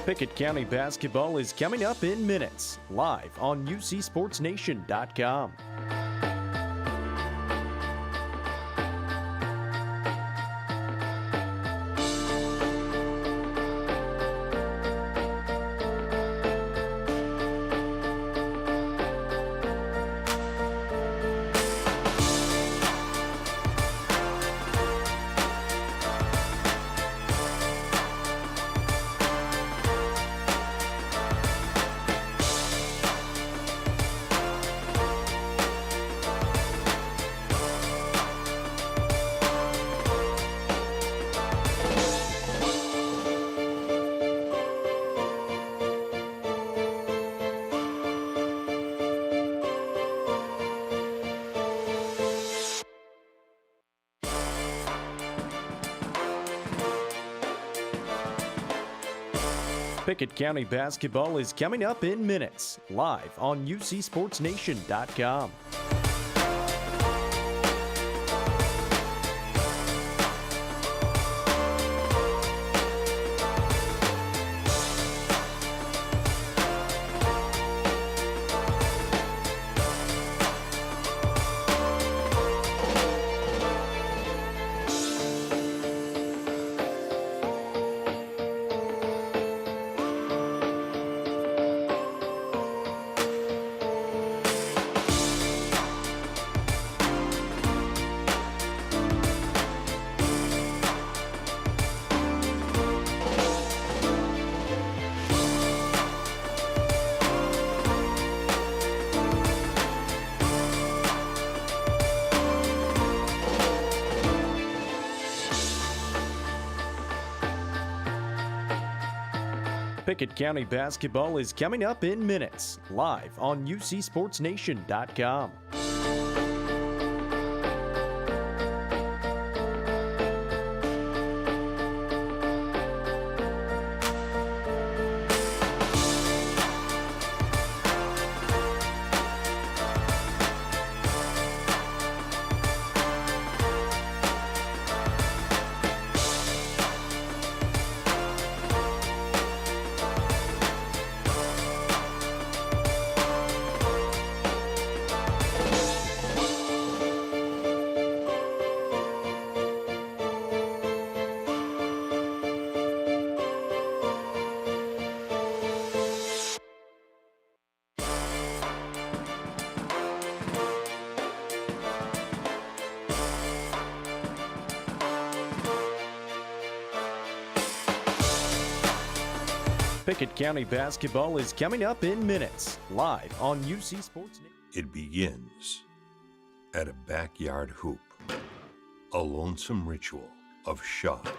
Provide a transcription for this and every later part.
Pickett County basketball is coming up in minutes, live on UCSportsNation.com. Pickett County basketball is coming up in minutes, live on UCSportsNation.com. Pickett County basketball is coming up in minutes, live on UCSportsNation.com. Pickett County basketball is coming up in minutes, live on UC Sports. It begins at a backyard hoop, a lonesome ritual of shot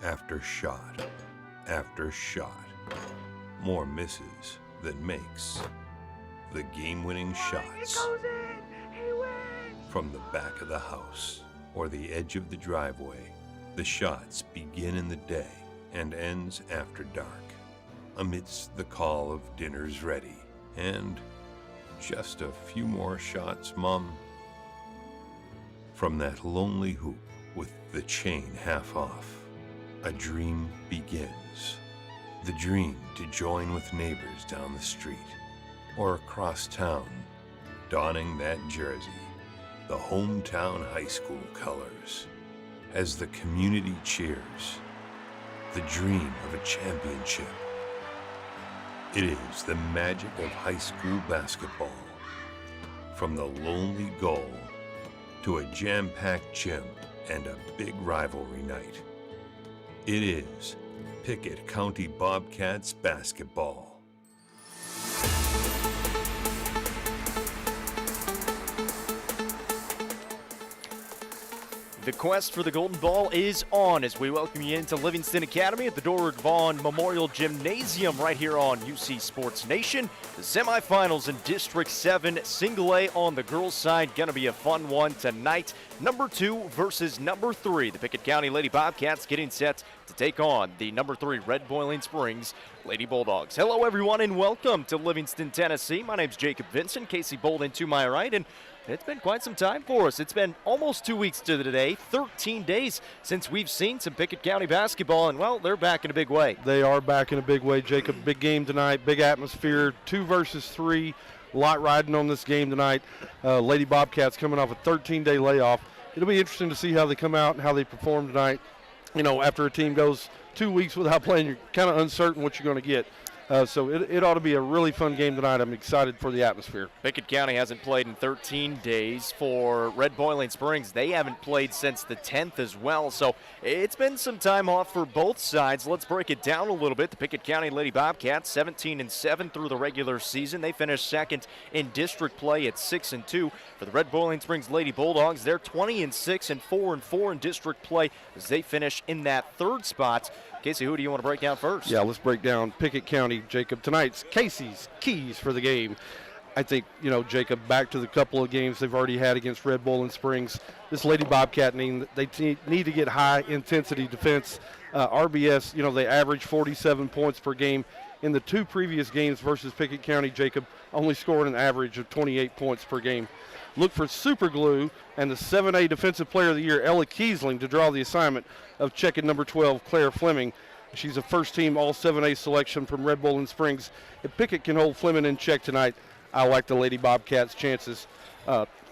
after shot after shot, more misses than makes. The game-winning shots from the back of the house or the edge of the driveway. The shots begin in the day and ends after dark, amidst the call of dinner's ready and just a few more shots, Mom. From that lonely hoop with the chain half off, a dream begins. The dream to join with neighbors down the street or across town, donning that jersey, the hometown high school colors, as the community cheers. The dream of a championship. It is the magic of high school basketball. From the lonely goal to a jam-packed gym and a big rivalry night. It is Pickett County Bobcats basketball. The quest for the Golden Ball is on as we welcome you into Livingston Academy at the Dorrick Vaughn Memorial Gymnasium right here on UC Sports Nation. The semifinals in District 7, Single A on the girls' side. Going to be a fun one tonight. Number 2 versus number 3. The Pickett County Lady Bobcats getting set to take on the number 3 Red Boiling Springs Lady Bulldogs. Hello, everyone, and welcome to Livingston, Tennessee. My name's Jacob Vincent. Casey Bolden to my right, and It's been quite some time for us. It's been almost 2 weeks to the day, 13 days since we've seen some Pickett County basketball, and, well, they're back in a big way. They are back in a big way, Jacob. Big game tonight, big atmosphere, 2 versus 3. A lot riding on this game tonight. Lady Bobcats coming off a 13-day layoff. It'll be interesting to see how they come out and how they perform tonight. You know, after a team goes 2 weeks without playing, you're kind of uncertain what you're going to get. So it ought to be a really fun game tonight. I'm excited for the atmosphere. Pickett County hasn't played in 13 days. For Red Boiling Springs, they haven't played since the 10th as well. So it's been some time off for both sides. Let's break it down a little bit. The Pickett County Lady Bobcats, 17-7 through the regular season. They finished second in district play at 6-2. For the Red Boiling Springs Lady Bulldogs, they're 20-6 and 4-4 in district play as they finish in that third spot. Casey, who do you want to break down first? Yeah, let's break down Pickett County, Jacob. Tonight's Casey's keys for the game. I think, you know, Jacob, back to the couple of games they've already had against Red Boiling Springs. This Lady Bobcat need to get high-intensity defense. RBS, you know, they average 47 points per game. In the 2 previous games versus Pickett County, Jacob, only scored an average of 28 points per game. Look for super glue and the 7A Defensive Player of the Year, Ella Kiesling, to draw the assignment of checking number 12, Claire Fleming. She's a first-team All-7A selection from Red Boiling Springs. If Pickett can hold Fleming in check tonight, I like the Lady Bobcats' chances.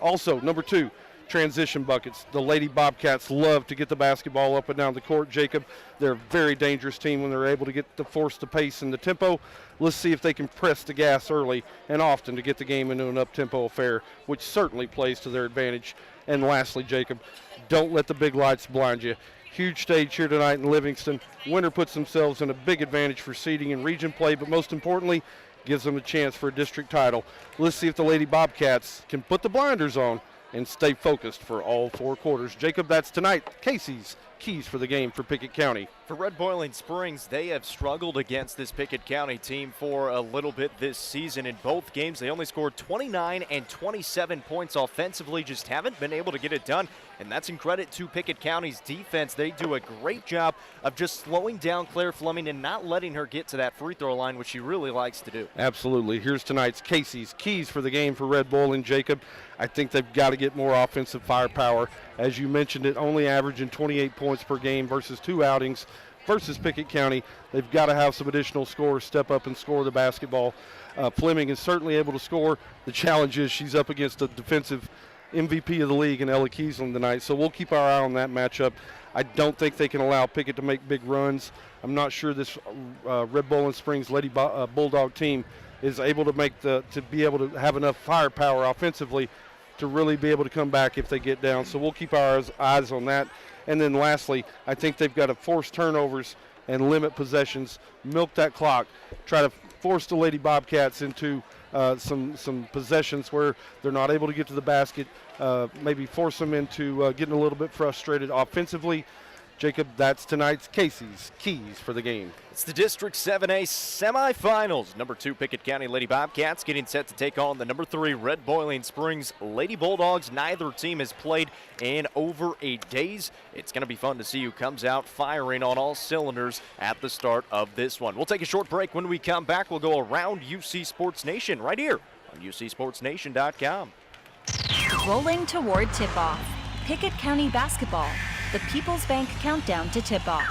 Also, number 2, transition buckets. The Lady Bobcats love to get the basketball up and down the court, Jacob. They're a very dangerous team when they're able to get the force, the pace, and the tempo. Let's see if they can press the gas early and often to get the game into an up-tempo affair, which certainly plays to their advantage. And lastly, Jacob, don't let the big lights blind you. Huge stage here tonight in Livingston. Winner puts themselves in a big advantage for seeding and region play, but most importantly, gives them a chance for a district title. Let's see if the Lady Bobcats can put the blinders on and stay focused for all 4 quarters. Jacob, that's tonight. Casey's keys for the game for Pickett County. For Red Boiling Springs, they have struggled against this Pickett County team for a little bit this season. In both games, they only scored 29 and 27 points offensively, just haven't been able to get it done. And that's in credit to Pickett County's defense. They do a great job of just slowing down Claire Fleming and not letting her get to that free throw line, which she really likes to do. Absolutely. Here's tonight's Casey's keys for the game for Red Boiling, Jacob. I think they've got to get more offensive firepower. As you mentioned it, only averaging 28 points per game versus 2 outings versus Pickett County. They've got to have some additional scorers step up and score the basketball. Fleming is certainly able to score. The challenge is she's up against a defensive MVP of the league in Ella Kiesling tonight, so we'll keep our eye on that matchup. I don't think they can allow Pickett to make big runs. I'm not sure this Red Boiling Springs Lady Bulldog team is able to be able to have enough firepower offensively to really be able to come back if they get down. So we'll keep our eyes on that. And then lastly, I think they've got to force turnovers and limit possessions, milk that clock, try to force the Lady Bobcats into some possessions where they're not able to get to the basket, maybe force them into getting a little bit frustrated offensively. Jacob, that's tonight's Casey's keys for the game. It's the District 7A semifinals. Number 2 Pickett County Lady Bobcats getting set to take on the number 3 Red Boiling Springs Lady Bulldogs. Neither team has played in over 8 days. It's going to be fun to see who comes out firing on all cylinders at the start of this one. We'll take a short break. When we come back, we'll go around UC Sports Nation right here on UCSportsNation.com. Rolling toward tip-off. Pickett County basketball. The People's Bank countdown to tip-off.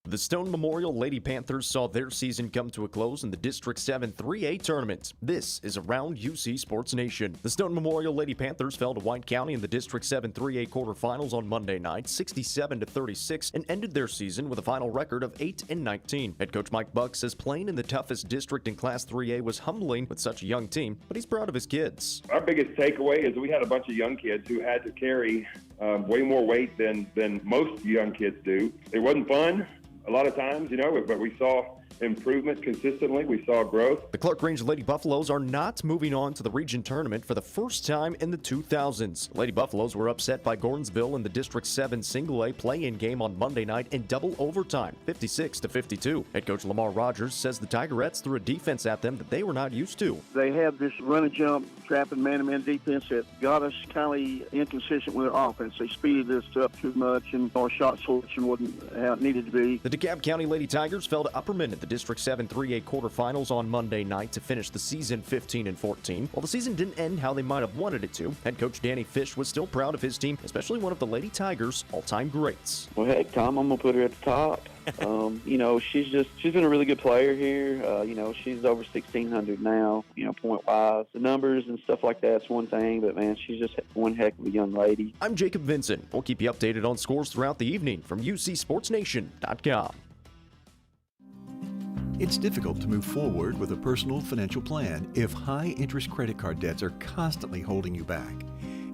The Stone Memorial Lady Panthers saw their season come to a close in the District 7 3A tournament. This is Around UC Sports Nation. The Stone Memorial Lady Panthers fell to White County in the District 7 3A quarterfinals on Monday night, 67-36, and ended their season with a final record of 8-19. Head coach Mike Buck says playing in the toughest district in Class 3A was humbling with such a young team, but he's proud of his kids. Our biggest takeaway is we had a bunch of young kids who had to carry way more weight than most young kids do. It wasn't fun a lot of times, but we saw improvement consistently. We saw growth. The Clark Range Lady Buffaloes are not moving on to the region tournament for the first time in the 2000s. Lady Buffaloes were upset by Gordonsville in the District 7 Single A play-in game on Monday night in double overtime, 56-52. Head coach Lamar Rogers says the Tigerettes threw a defense at them that they were not used to. They have this run and jump, trapping man-to-man defense that got us kind of inconsistent with their offense. They speeded us up too much, and our shot selection wasn't how it needed to be. The DeKalb County Lady Tigers fell to Upperman at the District 7 3A quarterfinals on Monday night to finish the season 15-14. While the season didn't end how they might have wanted it to, head coach Danny Fish was still proud of his team, especially one of the Lady Tigers' all-time greats. Well, heck, Tom, I'm going to put her at the top. She's been a really good player here. She's over 1,600 now, point-wise. The numbers and stuff like that's one thing, but, man, she's just one heck of a young lady. I'm Jacob Vincent. We'll keep you updated on scores throughout the evening from UCSportsNation.com. It's difficult to move forward with a personal financial plan if high-interest credit card debts are constantly holding you back.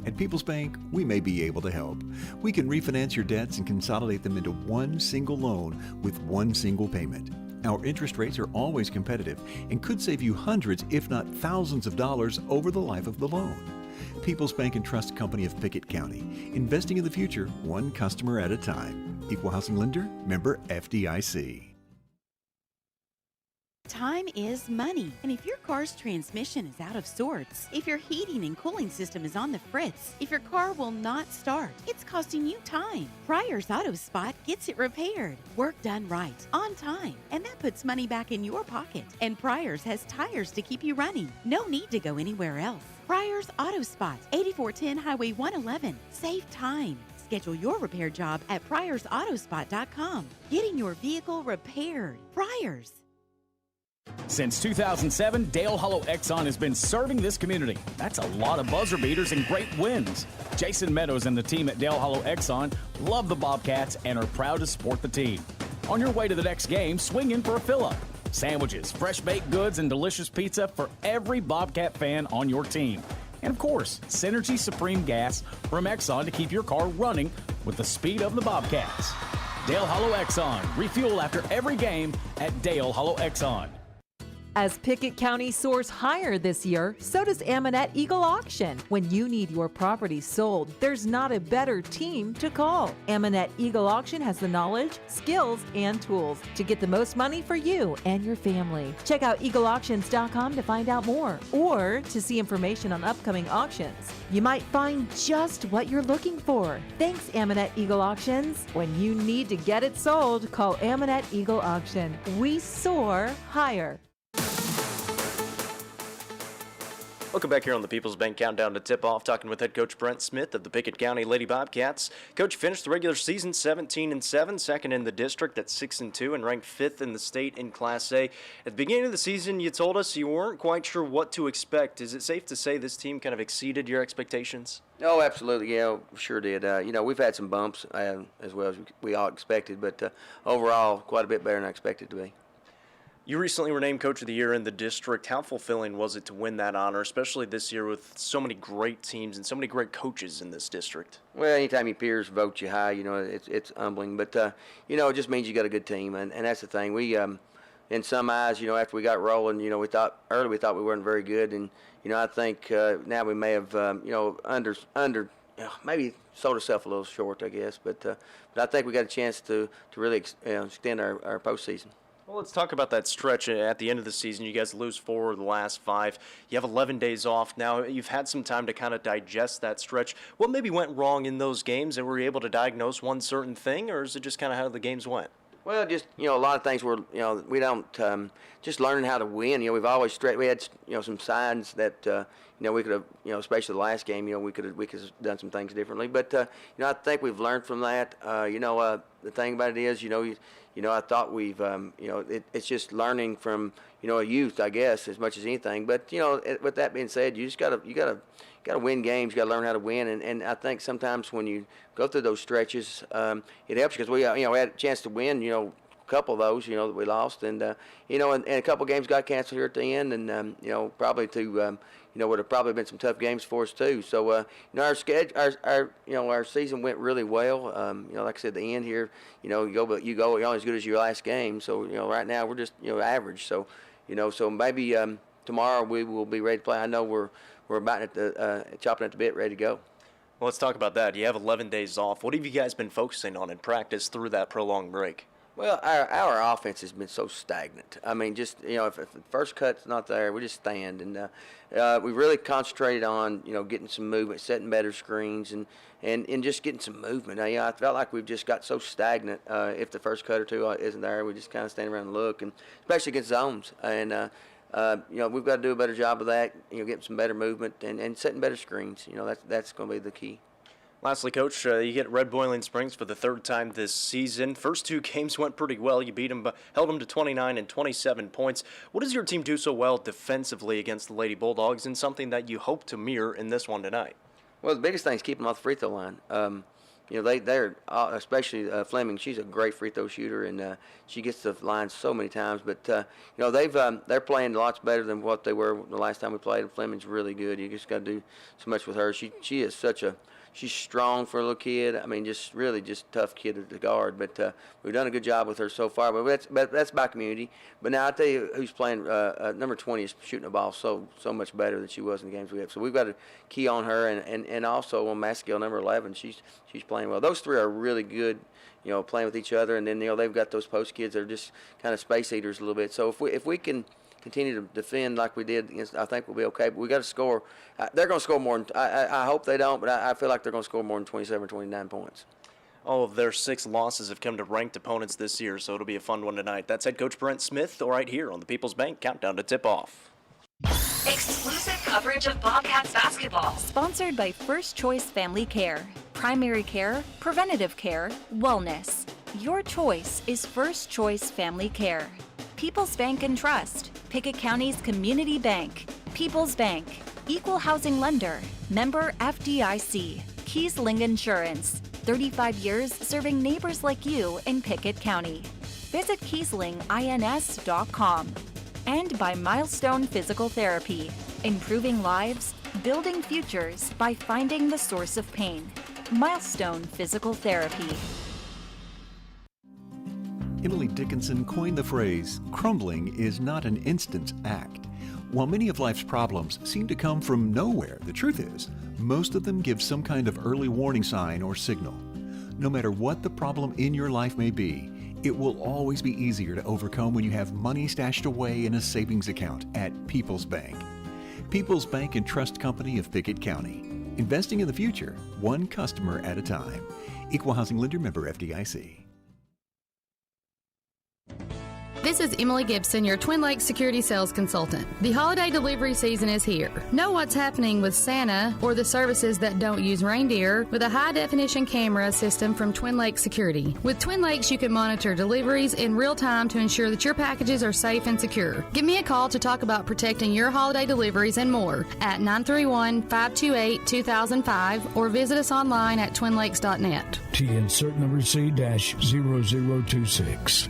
At People's Bank, we may be able to help. We can refinance your debts and consolidate them into one single loan with one single payment. Our interest rates are always competitive and could save you hundreds, if not thousands of dollars over the life of the loan. People's Bank and Trust Company of Pickett County, investing in the future, one customer at a time. Equal housing lender, member FDIC. Time is money, and if your car's transmission is out of sorts, if your heating and cooling system is on the fritz, if your car will not start, it's costing you time. Pryor's Auto Spot gets it repaired, work done right, on time, and that puts money back in your pocket. And Pryor's has tires to keep you running. No need to go anywhere else. Pryor's Auto Spot, 8410 Highway 111. Save time. Schedule your repair job at pryorsautospot.com. Getting your vehicle repaired. Pryor's. Since 2007, Dale Hollow Exxon has been serving this community. That's a lot of buzzer beaters and great wins. Jason Meadows and the team at Dale Hollow Exxon love the Bobcats and are proud to support the team. On your way to the next game, swing in for a fill-up. Sandwiches, fresh baked goods, and delicious pizza for every Bobcat fan on your team. And of course, Synergy Supreme Gas from Exxon to keep your car running with the speed of the Bobcats. Dale Hollow Exxon. Refuel after every game at Dale Hollow Exxon. As Pickett County soars higher this year, so does Aminette Eagle Auction. When you need your property sold, there's not a better team to call. Aminette Eagle Auction has the knowledge, skills, and tools to get the most money for you and your family. Check out eagleauctions.com to find out more or to see information on upcoming auctions. You might find just what you're looking for. Thanks, Aminette Eagle Auctions. When you need to get it sold, call Aminette Eagle Auction. We soar higher. Welcome back here on the People's Bank Countdown to Tip-Off, talking with head coach Brent Smith of the Pickett County Lady Bobcats. Coach finished the regular season 17-7, second in the district at 6-2, and ranked 5th in the state in Class A. At the beginning of the season, you told us you weren't quite sure what to expect. Is it safe to say this team kind of exceeded your expectations? Oh, absolutely. Yeah, sure did. We've had some bumps as well as we all expected, but overall, quite a bit better than I expected to be. You recently were named Coach of the Year in the district. How fulfilling was it to win that honor, especially this year with so many great teams and so many great coaches in this district? Well, anytime your peers vote you high, it's humbling. But, it just means you got a good team, and that's the thing. We, in some eyes, after we got rolling, we thought we weren't very good, and, I think now we may have, maybe sold ourselves a little short, I guess. But I think we got a chance to really extend our postseason. Well, let's talk about that stretch at the end of the season. You guys lose 4 of the last 5. You have 11 days off now. You've had some time to kind of digest that stretch. What maybe went wrong in those games, and were you able to diagnose one certain thing, or is it just kind of how the games went? Well, just, a lot of things were, we don't, just learning how to win. We've always, we had, some signs that, we could have, especially the last game, we could have done some things differently. But, I think we've learned from that. The thing about it is, I thought we've, it's just learning from, a youth, I guess, as much as anything. But, with that being said, you just got to win games. You got to learn how to win. And I think sometimes when you go through those stretches, it helps because we had a chance to win, a couple of those, that we lost. And, and a couple of games got canceled here at the end. And, probably would have probably been some tough games for us too. So, our schedule, our season went really well. Like I said, the end here, you're only as good as your last game. So, right now we're just, average. So, so maybe tomorrow we will be ready to play. I know we're about at the chopping at the bit, ready to go. Well, let's talk about that. You have 11 days off. What have you guys been focusing on in practice through that prolonged break? Well, our offense has been so stagnant. I mean, just, if the first cut's not there, we just stand. And we really concentrated on, getting some movement, setting better screens, and just getting some movement. I felt like we've just got so stagnant. If the first cut or two isn't there, we just kind of stand around and look, and especially against zones. And, we've got to do a better job of that, getting some better movement and setting better screens. That's going to be the key. Lastly, Coach, you get Red Boiling Springs for the third time this season. First two games went pretty well. You beat them, held them to 29 and 27 points. What does your team do so well defensively against the Lady Bulldogs, and something that you hope to mirror in this one tonight? Well, the biggest thing is keeping them off the free throw line. They're especially Fleming. She's a great free throw shooter, and she gets to the line so many times. But they're playing lots better than what they were the last time we played. Fleming's really good. You just got to do so much with her. She is she's strong for a little kid. I mean, just tough kid to guard. But we've done a good job with her so far. But that's by community. But now I tell you who's playing. Number 20 is shooting the ball so much better than she was in the games we have. So we've got to key on her, and also on Maskell, number 11, she's playing well. Those three are really good. Playing with each other, and then they've got those post kids that are just kind of space eaters a little bit. So if we can continue to defend like we did against, I think we'll be okay. But we got to score. They're going to score more than, I hope they don't, but I feel like they're going to score more than 27 or 29 points. All of their 6 losses have come to ranked opponents this year, so it'll be a fun one tonight. That's head coach Brent Smith right here on the People's Bank Countdown to Tip-Off. Exclusive coverage of Bobcats basketball. Sponsored by First Choice Family Care. Primary care, preventative care, wellness. Your choice is First Choice Family Care. People's Bank and Trust. Pickett County's community bank. People's Bank. Equal housing lender. Member FDIC. Kiesling Insurance. 35 years serving neighbors like you in Pickett County. Visit KieslingINS.com. And by Milestone Physical Therapy. Improving lives, building futures by finding the source of pain. Milestone Physical Therapy. Emily Dickinson coined the phrase, crumbling is not an instant act. While many of life's problems seem to come from nowhere, the truth is, most of them give some kind of early warning sign or signal. No matter what the problem in your life may be, it will always be easier to overcome when you have money stashed away in a savings account at People's Bank. People's Bank and Trust Company of Pickett County. Investing in the future, one customer at a time. Equal housing lender, member FDIC. This is Emily Gibson, your Twin Lakes Security Sales Consultant. The holiday delivery season is here. Know what's happening with Santa or the services that don't use reindeer with a high-definition camera system from Twin Lakes Security. With Twin Lakes, you can monitor deliveries in real time to ensure that your packages are safe and secure. Give me a call to talk about protecting your holiday deliveries and more at 931-528-2005 or visit us online at twinlakes.net. T insert number C-0026.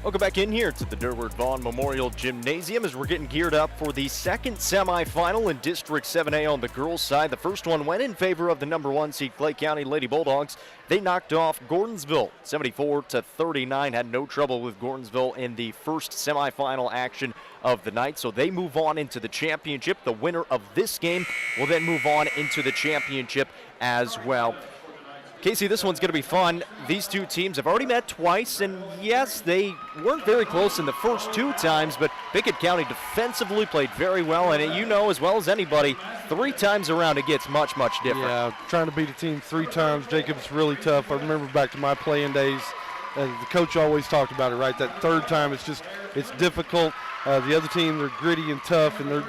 Welcome back in here to the Durward Vaughn Memorial Gymnasium as we're getting geared up for the second semifinal in District 7A on the girls' side. The first one went in favor of the number 1 seed Clay County Lady Bulldogs. They knocked off Gordonsville 74-39. Had no trouble with Gordonsville in the first semifinal action of the night, so they move on into the championship. The winner of this game will then move on into the championship as well. Casey, this one's going to be fun. These two teams have already met twice, and yes, they weren't very close in the first 2 times, but Pickett County defensively played very well, and you know as well as anybody, 3 times around it gets much, much different. Yeah, trying to beat a team 3 times, Jacob, is really tough. I remember back to my playing days, the coach always talked about it, right? That third time, it's difficult. The other team, they're gritty and tough, and they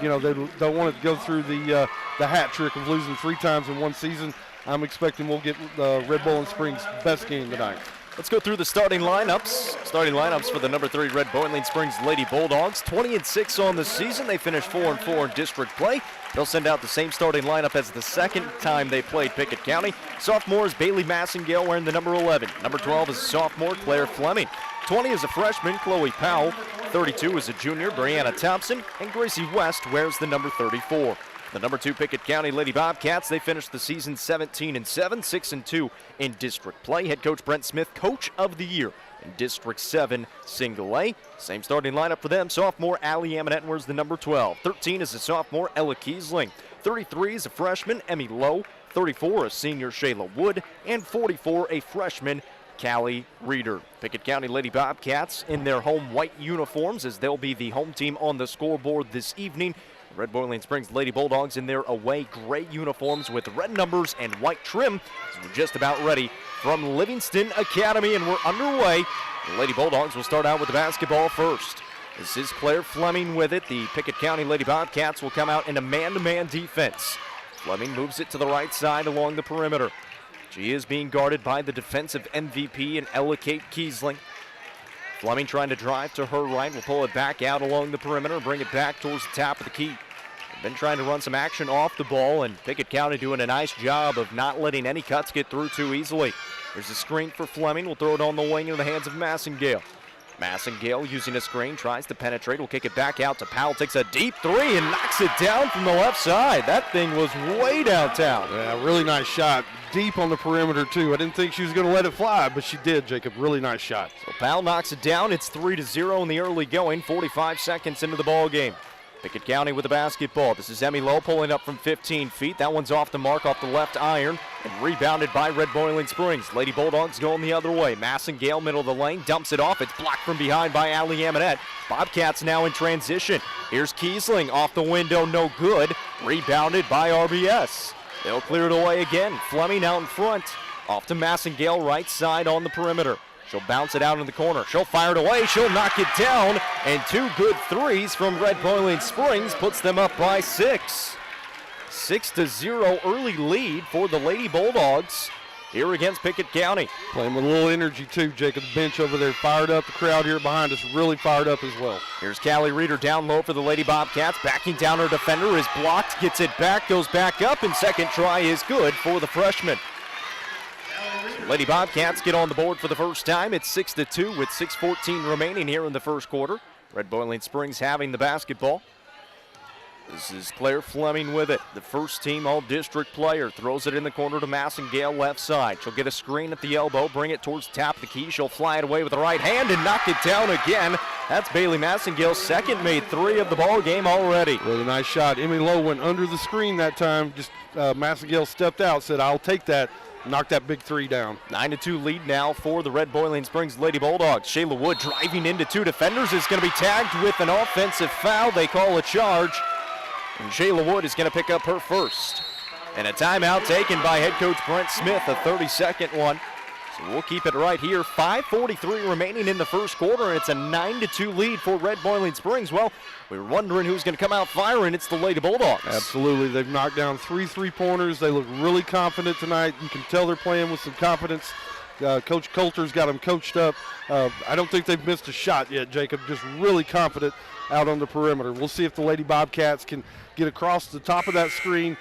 don't want to go through the hat trick of losing 3 times in one season. I'm expecting we'll get Red Bowling Springs' best game tonight. Let's go through the starting lineups. Starting lineups for the number 3 Red Boiling Springs Lady Bulldogs. 20-6 on the season. They finished 4-4 in district play. They'll send out the same starting lineup as the second time they played Pickett County. Sophomores Bailey Massingale wearing the number 11. Number 12 is sophomore Claire Fleming. 20 is a freshman Chloe Powell. 32 is a junior Brianna Thompson. And Gracie West wears the number 34. The number 2 Pickett County Lady Bobcats, they finished the season 17-7, 6-2 in district play. Head coach Brent Smith, coach of the year in District 7 Single A. Same starting lineup for them. Sophomore Allie Amonette wears the number 12. 13 is a sophomore Ella Kiesling. 33 is a freshman Emmy Lowe. 34 a senior Shayla Wood. And 44 a freshman Callie Reeder. Pickett County Lady Bobcats in their home white uniforms as they'll be the home team on the scoreboard this evening. Red Boiling Springs Lady Bulldogs in their away gray uniforms with red numbers and white trim. So we're just about ready from Livingston Academy, and we're underway. The Lady Bulldogs will start out with the basketball first. This is Claire Fleming with it. The Pickett County Lady Bobcats will come out in a man-to-man defense. Fleming moves it to the right side along the perimeter. She is being guarded by the defensive MVP and Ella Kate Kiesling. Fleming trying to drive to her right. Will pull it back out along the perimeter and bring it back towards the top of the key. Been trying to run some action off the ball, and Pickett County doing a nice job of not letting any cuts get through too easily. There's a screen for Fleming. Will throw it on the wing in the hands of Massengale. Massengale using a screen, tries to penetrate. Will kick it back out to Powell. Takes a deep three and knocks it down from the left side. That thing was way downtown. Yeah, really nice shot. Deep on the perimeter, too. I didn't think she was going to let it fly, but she did, Jacob. Really nice shot. So Powell knocks it down. It's 3-0 in the early going, 45 seconds into the ball game. Pickett County with the basketball. This is Emmy Lowe pulling up from 15 feet. That one's off the mark, off the left iron, and rebounded by Red Boiling Springs. Lady Bulldogs going the other way. Massengale, middle of the lane, dumps it off. It's blocked from behind by Allie Amonette. Bobcats now in transition. Here's Kiesling off the window, no good. Rebounded by RBS. They'll clear it away again. Fleming out in front. Off to Massengale, right side on the perimeter. She'll bounce it out in the corner. She'll fire it away. She'll knock it down. And 2 good threes from Red Boiling Springs puts them up by 6. 6-0 early lead for the Lady Bulldogs here against Pickett County. Playing with a little energy, too, Jacob. The bench over there fired up. The crowd here behind us really fired up as well. Here's Callie Reeder down low for the Lady Bobcats. Backing down her defender is blocked. Gets it back. Goes back up. And second try is good for the freshman. Lady Bobcats get on the board for the first time. It's 6-2 with 6:14 remaining here in the first quarter. Red Boiling Springs having the basketball. This is Claire Fleming with it. The first team all-district player. Throws it in the corner to Massengale left side. She'll get a screen at the elbow, bring it towards the top of the key. She'll fly it away with the right hand and knock it down again. That's Bailey Massengale's second, made 3 of the ball game already. Really nice shot. Emmy Lowe went under the screen that time. Just Massengale stepped out, said, I'll take that. Knocked that big 3 down. 9-2 lead now for the Red Boiling Springs Lady Bulldogs. Shayla Wood driving into 2 defenders is going to be tagged with an offensive foul. They call a charge, and Shayla Wood is going to pick up her first. And a timeout taken by head coach Brent Smith, a 30-second one. So we'll keep it right here. 5:43 remaining in the first quarter, and it's a 9-2 lead for Red Boiling Springs. Well, we were wondering who's going to come out firing. It's the Lady Bulldogs. Absolutely. They've knocked down 3 3-pointers. They look really confident tonight. You can tell they're playing with some confidence. Coach Coulter's got them coached up. I don't think they've missed a shot yet, Jacob. Just really confident out on the perimeter. We'll see if the Lady Bobcats can get across the top of that screen,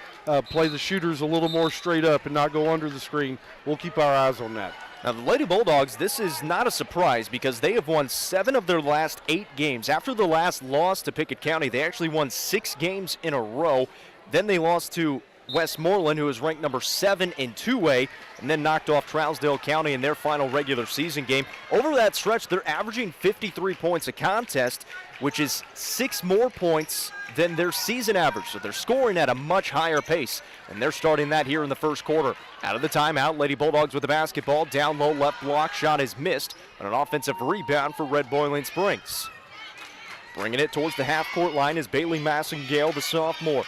play the shooters a little more straight up and not go under the screen. We'll keep our eyes on that. Now, the Lady Bulldogs, this is not a surprise because they have won 7 of their last 8 games. After the last loss to Pickett County, they actually won 6 games in a row. Then they lost to Westmoreland, who is ranked number 7 in 2A, and then knocked off Trousdale County in their final regular season game. Over that stretch, they're averaging 53 points a contest, which is 6 more points than their season average. So they're scoring at a much higher pace, and they're starting that here in the first quarter. Out of the timeout, Lady Bulldogs with the basketball. Down low, left block, shot is missed, but an offensive rebound for Red Boiling Springs. Bringing it towards the half-court line is Bailey Massengale, the sophomore.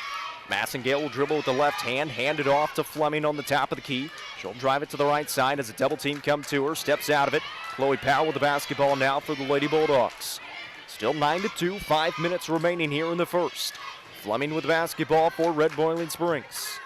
Massengale will dribble with the left hand, hand it off to Fleming on the top of the key. She'll drive it to the right side as a double team come to her, steps out of it. Chloe Powell with the basketball now for the Lady Bulldogs. Still 9-2, 5 minutes remaining here in the first. Fleming with the basketball for Red Boiling Springs.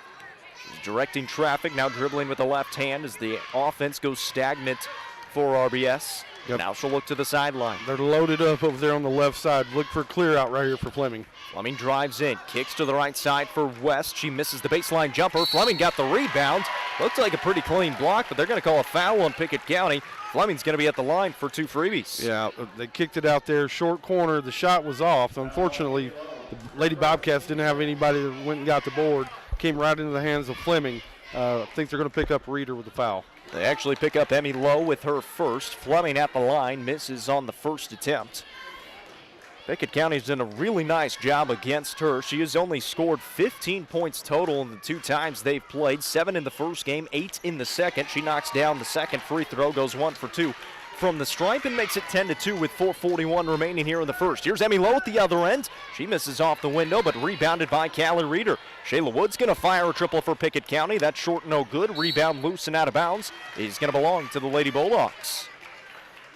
She's directing traffic, now dribbling with the left hand as the offense goes stagnant for RBS. Yep. Now she'll look to the sideline. They're loaded up over there on the left side. Look for a clear out right here for Fleming. Fleming drives in, kicks to the right side for West. She misses the baseline jumper. Fleming got the rebound. Looks like a pretty clean block, but they're going to call a foul on Pickett County. Fleming's going to be at the line for 2 freebies. Yeah, they kicked it out there, short corner. The shot was off. Unfortunately, The Lady Bobcats didn't have anybody that went and got the board. Came right into the hands of Fleming. I think they're going to pick up Reeder with the foul. They actually pick up Emmy Lowe with her first. Fleming at the line, misses on the first attempt. Pickett County's done a really nice job against her. She has only scored 15 points total in the 2 times they've played. 7 in the first game, 8 in the second. She knocks down the second free throw, goes 1 for 2 from the stripe and makes it 10-2 with 4:41 remaining here in the first. Here's Emmy Lowe at the other end. She misses off the window, but rebounded by Callie Reeder. Shayla Wood's going to fire a triple for Pickett County. That's short, no good. Rebound loose and out of bounds. Is going to belong to the Lady Bulldogs.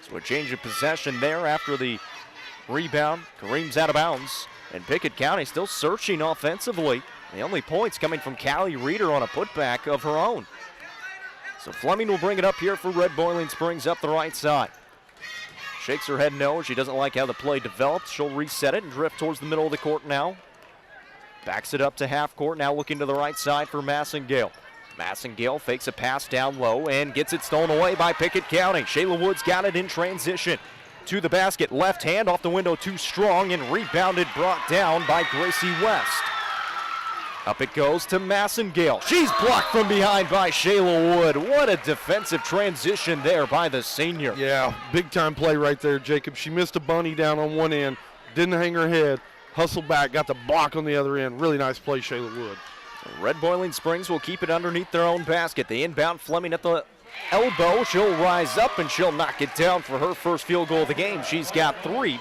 So a change of possession there after the rebound. Kareem's out of bounds. And Pickett County still searching offensively. The only points coming from Callie Reeder on a putback of her own. So Fleming will bring it up here for Red Boiling Springs up the right side. Shakes her head no. She doesn't like how the play developed. She'll reset it and drift towards the middle of the court now. Backs it up to half court. Now looking to the right side for Massengale. Massengale fakes a pass down low and gets it stolen away by Pickett County. Shayla Woods got it in transition to the basket. Left hand off the window too strong and rebounded, brought down by Gracie West. Up it goes to Massengale. She's blocked from behind by Shayla Wood. What a defensive transition there by the senior. Yeah, big time play right there, Jacob. She missed a bunny down on one end, didn't hang her head, hustled back, got the block on the other end. Really nice play, Shayla Wood. Red Boiling Springs will keep it underneath their own basket. The inbound Fleming at the elbow. She'll rise up and she'll knock it down for her first field goal of the game. She's got 3.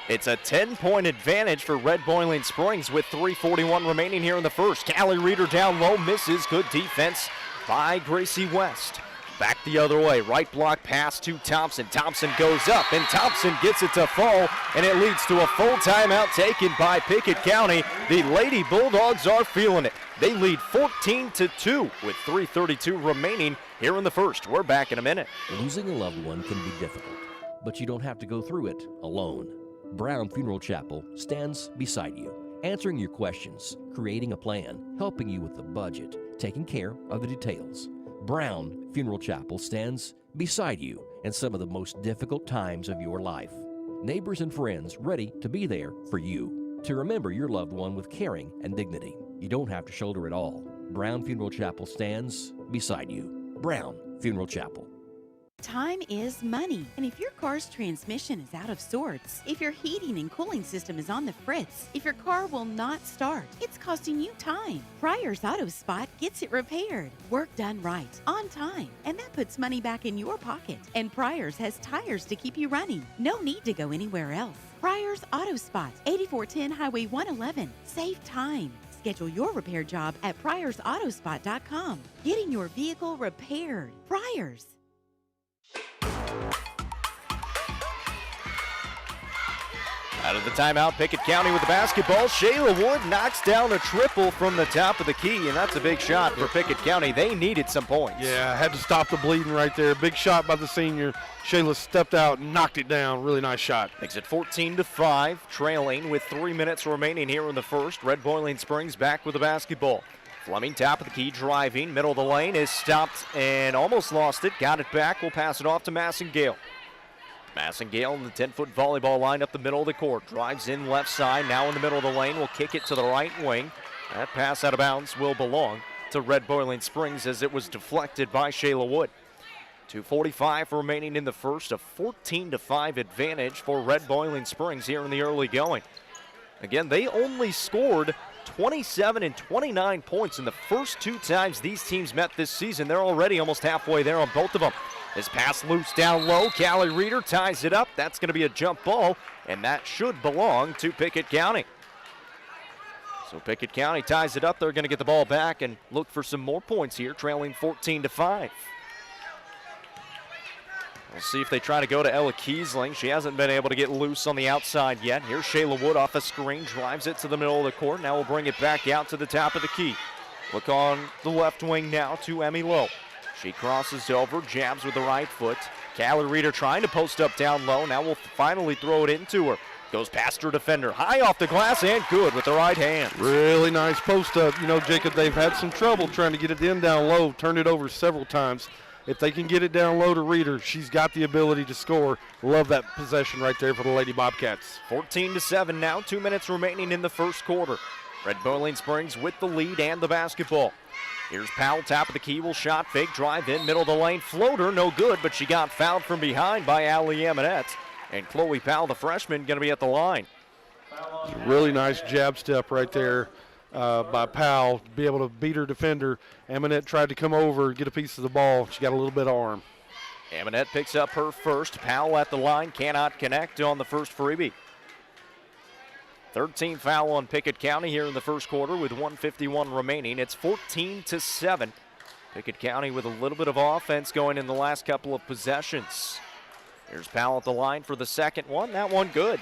It's a 10-point advantage for Red Boiling Springs with 3:41 remaining here in the first. Callie Reeder down low, misses. Good defense by Gracie West. Back the other way. Right block pass to Thompson. Thompson goes up, and Thompson gets it to fall, and it leads to a full timeout taken by Pickett County. The Lady Bulldogs are feeling it. They lead 14-2 with 3:32 remaining here in the first. We're back in a minute. Losing a loved one can be difficult, but you don't have to go through it alone. Brown Funeral Chapel stands beside you, answering your questions, creating a plan, helping you with the budget, taking care of the details. Brown Funeral Chapel stands beside you in some of the most difficult times of your life. Neighbors and friends ready to be there for you, to remember your loved one with caring and dignity. You don't have to shoulder it all. Brown Funeral Chapel stands beside you. Brown Funeral Chapel. Time is money, and if your car's transmission is out of sorts, if your heating and cooling system is on the fritz, if your car will not start, it's costing you time. Pryor's Auto Spot gets it repaired. Work done right, on time, and that puts money back in your pocket. And Pryor's has tires to keep you running. No need to go anywhere else. Pryor's Auto Spot, 8410 Highway 111. Save time. Schedule your repair job at pryorsautospot.com. Getting your vehicle repaired. Pryor's. Out of the timeout, Pickett County with the basketball. Shayla Wood knocks down a triple from the top of the key, and that's a big shot for Pickett County. They needed some points. Yeah, had to stop the bleeding right there. Big shot by the senior. Shayla stepped out and knocked it down. Really nice shot. Makes it 14-5, trailing with 3 minutes remaining here in the first. Red Boiling Springs back with the basketball. Fleming, top of the key, driving. Middle of the lane is stopped and almost lost it. Got it back. We'll pass it off to Massengale. Massengale in the 10-foot volleyball line up the middle of the court. Drives in left side, now in the middle of the lane. Will kick it to the right wing. That pass out of bounds will belong to Red Boiling Springs as it was deflected by Shayla Wood. 2:45 remaining in the first. A 14-5 advantage for Red Boiling Springs here in the early going. Again, they only scored 27 and 29 points in the first 2 times these teams met this season. They're already almost halfway there on both of them. This pass loose down low. Callie Reeder ties it up. That's going to be a jump ball, and that should belong to Pickett County. So Pickett County ties it up. They're going to get the ball back and look for some more points here, trailing 14-5. We'll see if they try to go to Ella Kiesling. She hasn't been able to get loose on the outside yet. Here's Shayla Wood off a screen, drives it to the middle of the court. Now we'll bring it back out to the top of the key. Look on the left wing now to Emmy Lowe. She crosses over, jabs with the right foot. Callie Reeder trying to post up down low. Now we'll finally throw it into her. Goes past her defender, high off the glass and good with the right hand. Really nice post up. You know, Jacob, they've had some trouble trying to get it in down low, turned it over several times. If they can get it down low to Reeder, she's got the ability to score. Love that possession right there for the Lady Bobcats. 14-7 now, 2 minutes remaining in the first quarter. Red Boiling Springs with the lead and the basketball. Here's Powell, top of the key, will shot fake, drive in, middle of the lane, floater, no good, but she got fouled from behind by Allie Amonette. And Chloe Powell, the freshman, going to be at the line. Really nice jab step right there by Powell to be able to beat her defender. Amonette tried to come over and get a piece of the ball. She got a little bit of arm. Amonette picks up her first. Powell at the line, cannot connect on the first freebie. 13 foul on Pickett County here in the first quarter with 1:51 remaining. It's 14-7. Pickett County with a little bit of offense going in the last couple of possessions. Here's Powell at the line for the second one. That one good.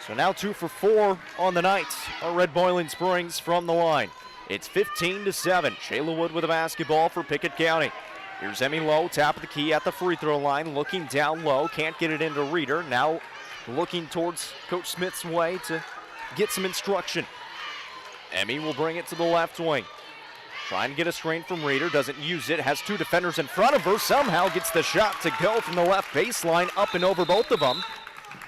So now 2 for 4 on the night. Our Red Boiling Springs from the line. It's 15-7. Shayla Wood with a basketball for Pickett County. Here's Emmy Lowe, top of the key at the free throw line, looking down low. Can't get it into Reeder. Now looking towards Coach Smith's way to get some instruction. Emmy will bring it to the left wing. Trying to get a screen from Reeder, doesn't use it, has 2 defenders in front of her, somehow gets the shot to go from the left baseline, up and over both of them.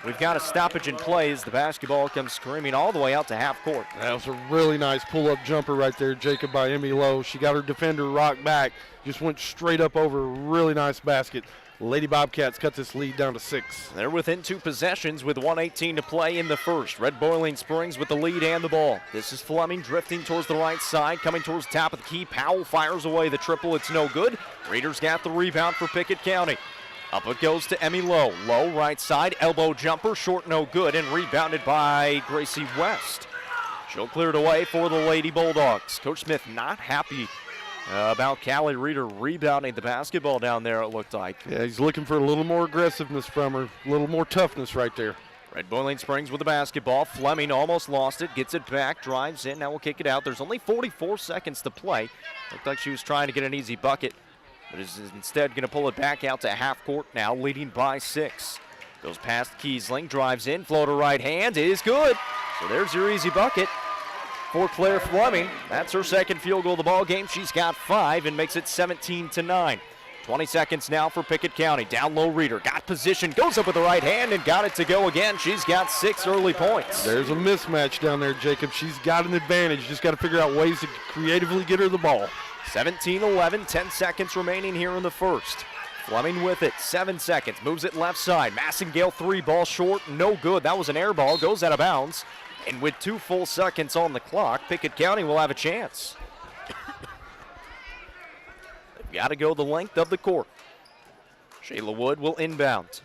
We've got a stoppage in play as the basketball comes screaming all the way out to half court. That was a really nice pull-up jumper right there, Jacob, by Emmy Lowe. She got her defender rocked back, just went straight up over, really nice basket. Lady Bobcats cut this lead down to 6. They're within 2 possessions with 1:18 to play in the first. Red Boiling Springs with the lead and the ball. This is Fleming drifting towards the right side, coming towards the top of the key. Powell fires away the triple. It's no good. Reeder's got the rebound for Pickett County. Up it goes to Emmy Lowe. Lowe right side, elbow jumper, short no good, and rebounded by Gracie West. She'll clear it away for the Lady Bulldogs. Coach Smith not happy about Callie Reeder rebounding the basketball down there, it looked like. Yeah, he's looking for a little more aggressiveness from her, a little more toughness right there. Red Boiling Springs with the basketball. Fleming almost lost it, gets it back, drives in, now we'll kick it out. There's only 44 seconds to play. Looked like she was trying to get an easy bucket, but is instead going to pull it back out to half court now, leading by 6. Goes past Kiesling, drives in, floater right hand is good. So there's your easy bucket for Claire Fleming. That's her second field goal of the ball game. She's got 5 and makes it 17-9. 20 seconds now for Pickett County. Down low Reeder, got position, goes up with the right hand and got it to go again. She's got 6 early points. There's a mismatch down there, Jacob. She's got an advantage. Just got to figure out ways to creatively get her the ball. 17-11, 10 seconds remaining here in the first. Fleming with it, 7 seconds, moves it left side. Massengale 3, ball short, no good. That was an air ball, goes out of bounds. And with 2 full seconds on the clock, Pickett County will have a chance. They've got to go the length of the court. Shayla Wood will inbound.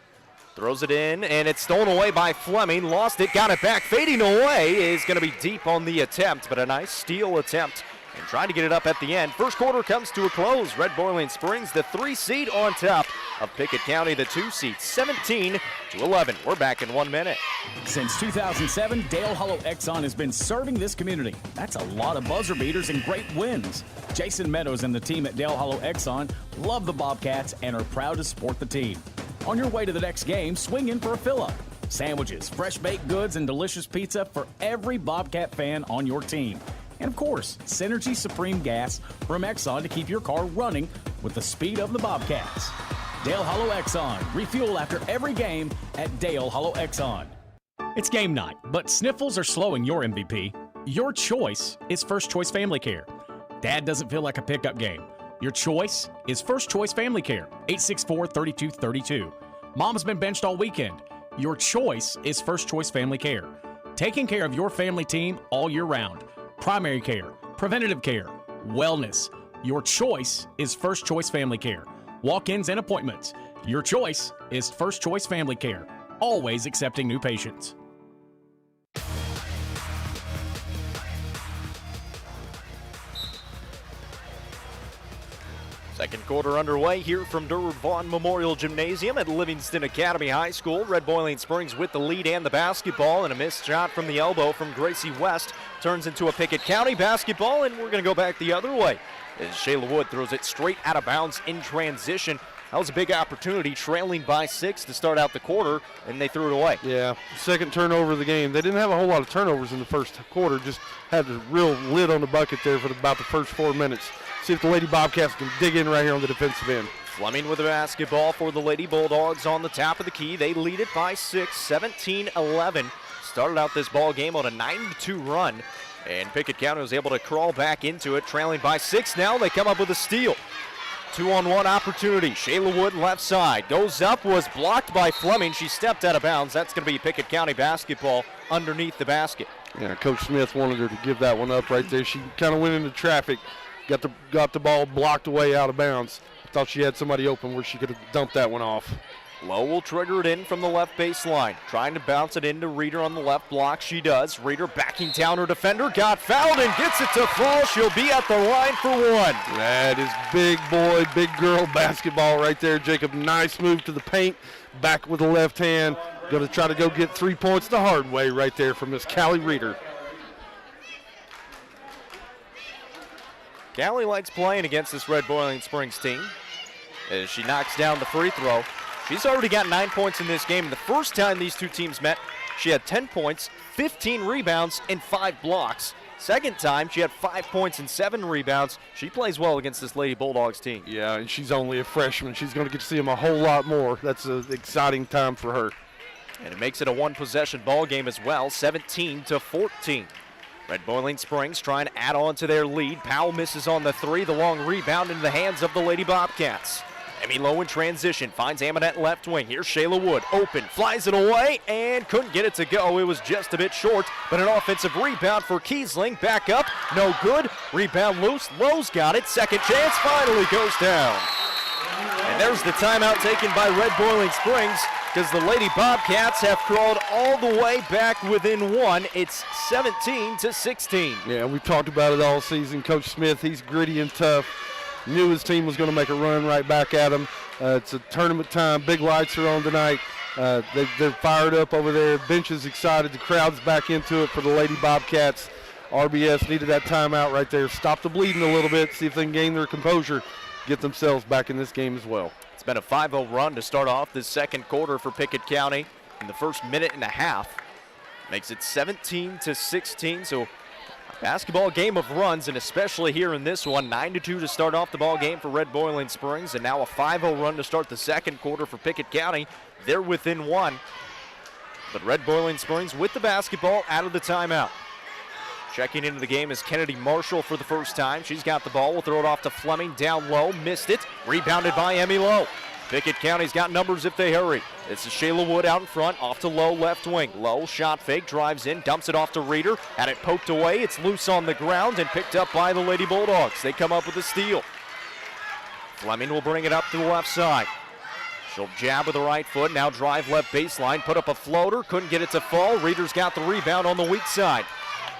Throws it in, and it's stolen away by Fleming. Lost it, got it back. Fading away is going to be deep on the attempt, but a nice steal attempt. And trying to get it up at the end. First quarter comes to a close. Red Boiling Springs, the 3 seed on top of Pickett County, the 2 seed, 17-11. We're back in 1 minute. Since 2007, Dale Hollow Exxon has been serving this community. That's a lot of buzzer beaters and great wins. Jason Meadows and the team at Dale Hollow Exxon love the Bobcats and are proud to support the team. On your way to the next game, swing in for a fill-up. Sandwiches, fresh baked goods, and delicious pizza for every Bobcat fan on your team. And of course, Synergy Supreme Gas from Exxon to keep your car running with the speed of the Bobcats. Dale Hollow Exxon. Refuel after every game at Dale Hollow Exxon. It's game night, but sniffles are slowing your MVP. Your choice is First Choice Family Care. Dad doesn't feel like a pickup game. Your choice is First Choice Family Care, 864-3232. Mom's been benched all weekend. Your choice is First Choice Family Care. Taking care of your family team all year round. Primary care, preventative care, wellness. Your choice is First Choice Family Care. Walk-ins and appointments. Your choice is First Choice Family Care. Always accepting new patients. Second quarter underway here from Durward Vaughn Memorial Gymnasium at Livingston Academy High School. Red Boiling Springs with the lead and the basketball, and a missed shot from the elbow from Gracie West turns into a Pickett County basketball, and we're going to go back the other way as Shayla Wood throws it straight out of bounds in transition That was a big opportunity, trailing by 6 to start out the quarter, and they threw it away. Yeah, second turnover of the game. They didn't have a whole lot of turnovers in the first quarter, just had a real lid on the bucket there for about the first 4 minutes. See if the Lady Bobcats can dig in right here on the defensive end. Fleming with the basketball for the Lady Bulldogs on the top of the key. They lead it by 6, 17-11. Started out this ball game on a 9-2 run, and Pickett County was able to crawl back into it, trailing by 6 now. They come up with a steal. 2-on-1 opportunity. Shayla Wood left side. Goes up, was blocked by Fleming. She stepped out of bounds. That's going to be Pickett County basketball underneath the basket. Yeah, Coach Smith wanted her to give that one up right there. She kind of went into traffic, got the ball blocked away out of bounds. Thought she had somebody open where she could have dumped that one off. Lowe will trigger it in from the left baseline. Trying to bounce it into Reeder on the left block. She does. Reeder backing down her defender. Got fouled and gets it to fall. She'll be at the line for one. That is big boy, big girl basketball right there, Jacob. Nice move to the paint. Back with the left hand. Going to try to go get 3 points the hard way right there from Miss Callie Reeder. Callie likes playing against this Red Boiling Springs team as she knocks down the free throw. She's already got 9 points in this game, and the first time these two teams met, she had 10 points, 15 rebounds, and 5 blocks. Second time, she had 5 points and 7 rebounds. She plays well against this Lady Bulldogs team. Yeah, and she's only a freshman. She's going to get to see them a whole lot more. That's an exciting time for her. And it makes it a one-possession ball game as well, 17-14. Red Boiling Springs trying to add on to their lead. Powell misses on the 3. The long rebound into the hands of the Lady Bobcats. Emmy Lowe in transition, finds Amonette left wing. Here's Shayla Wood, open, flies it away, and couldn't get it to go. It was just a bit short, but an offensive rebound for Kiesling. Back up, no good. Rebound loose, Lowe's got it. Second chance finally goes down. And there's the timeout taken by Red Boiling Springs because the Lady Bobcats have crawled all the way back within 1. It's 17-16. Yeah, we've talked about it all season. Coach Smith, he's gritty and tough. Knew his team was going to make a run right back at him. It's a tournament time. Big lights are on tonight. They're fired up over there. Bench is excited. The crowd's back into it for the Lady Bobcats. RBS needed that timeout right there. Stop the bleeding a little bit, see if they can gain their composure, get themselves back in this game as well. It's been a 5-0 run to start off this second quarter for Pickett County in the first minute and a half. Makes it 17-16, so basketball game of runs, and especially here in this one, 9-2 to start off the ball game for Red Boiling Springs, and now a 5-0 run to start the second quarter for Pickett County. They're within 1. But Red Boiling Springs with the basketball out of the timeout. Checking into the game is Kennedy Marshall for the first time. She's got the ball. We'll throw it off to Fleming. Down low. Missed it. Rebounded by Emmy Lowe. Pickett County's got numbers if they hurry. It's Shayla Wood out in front. Off to Lowe, left wing. Lowe, shot fake, drives in, dumps it off to Reeder. Had it poked away. It's loose on the ground and picked up by the Lady Bulldogs. They come up with a steal. Fleming will bring it up to the left side. She'll jab with the right foot. Now drive left baseline. Put up a floater. Couldn't get it to fall. Reeder's got the rebound on the weak side.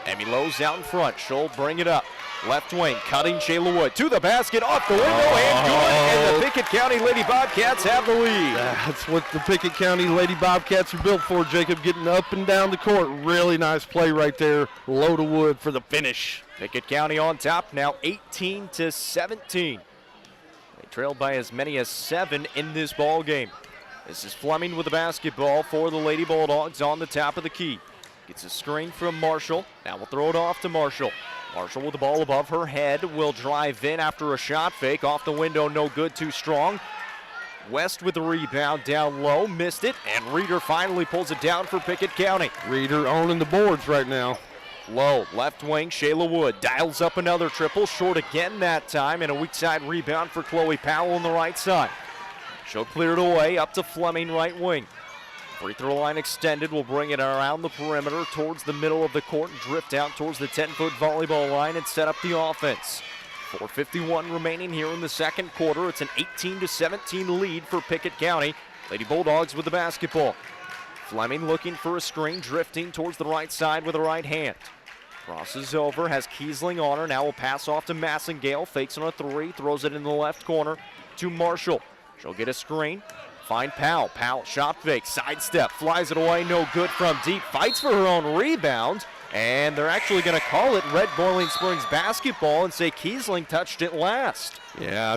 Emmy Lowe's out in front. She'll bring it up. Left wing, cutting Shayla Wood to the basket, off the window, and good. And the Pickett County Lady Bobcats have the lead. That's what the Pickett County Lady Bobcats are built for, Jacob, getting up and down the court. Really nice play right there. Low to Wood for the finish. Pickett County on top now 18-17. They trailed by as many as 7 in this ball game. This is Fleming with the basketball for the Lady Bulldogs on the top of the key. Gets a screen from Marshall. Now we'll throw it off to Marshall. Marshall with the ball above her head will drive in after a shot fake. Off the window, no good, too strong. West with the rebound, down low, missed it, and Reeder finally pulls it down for Pickett County. Reeder owning the boards right now. Low, left wing, Shayla Wood dials up another triple, short again that time, and a weak side rebound for Chloe Powell on the right side. She'll clear it away, up to Fleming, right wing. Free throw line extended, will bring it around the perimeter towards the middle of the court and drift out towards the 10-foot volleyball line and set up the offense. 4:51 remaining here in the second quarter. It's an 18-17 lead for Pickett County. Lady Bulldogs with the basketball. Fleming looking for a screen, drifting towards the right side with the right hand. Crosses over, has Kiesling on her. Now will pass off to Massengale, fakes on a 3, throws it in the left corner to Marshall. She'll get a screen. Find Powell. Powell shot fake, sidestep, flies it away, no good from deep. Fights for her own rebound, and they're actually going to call it Red Boiling Springs basketball and say Kiesling touched it last. Yeah,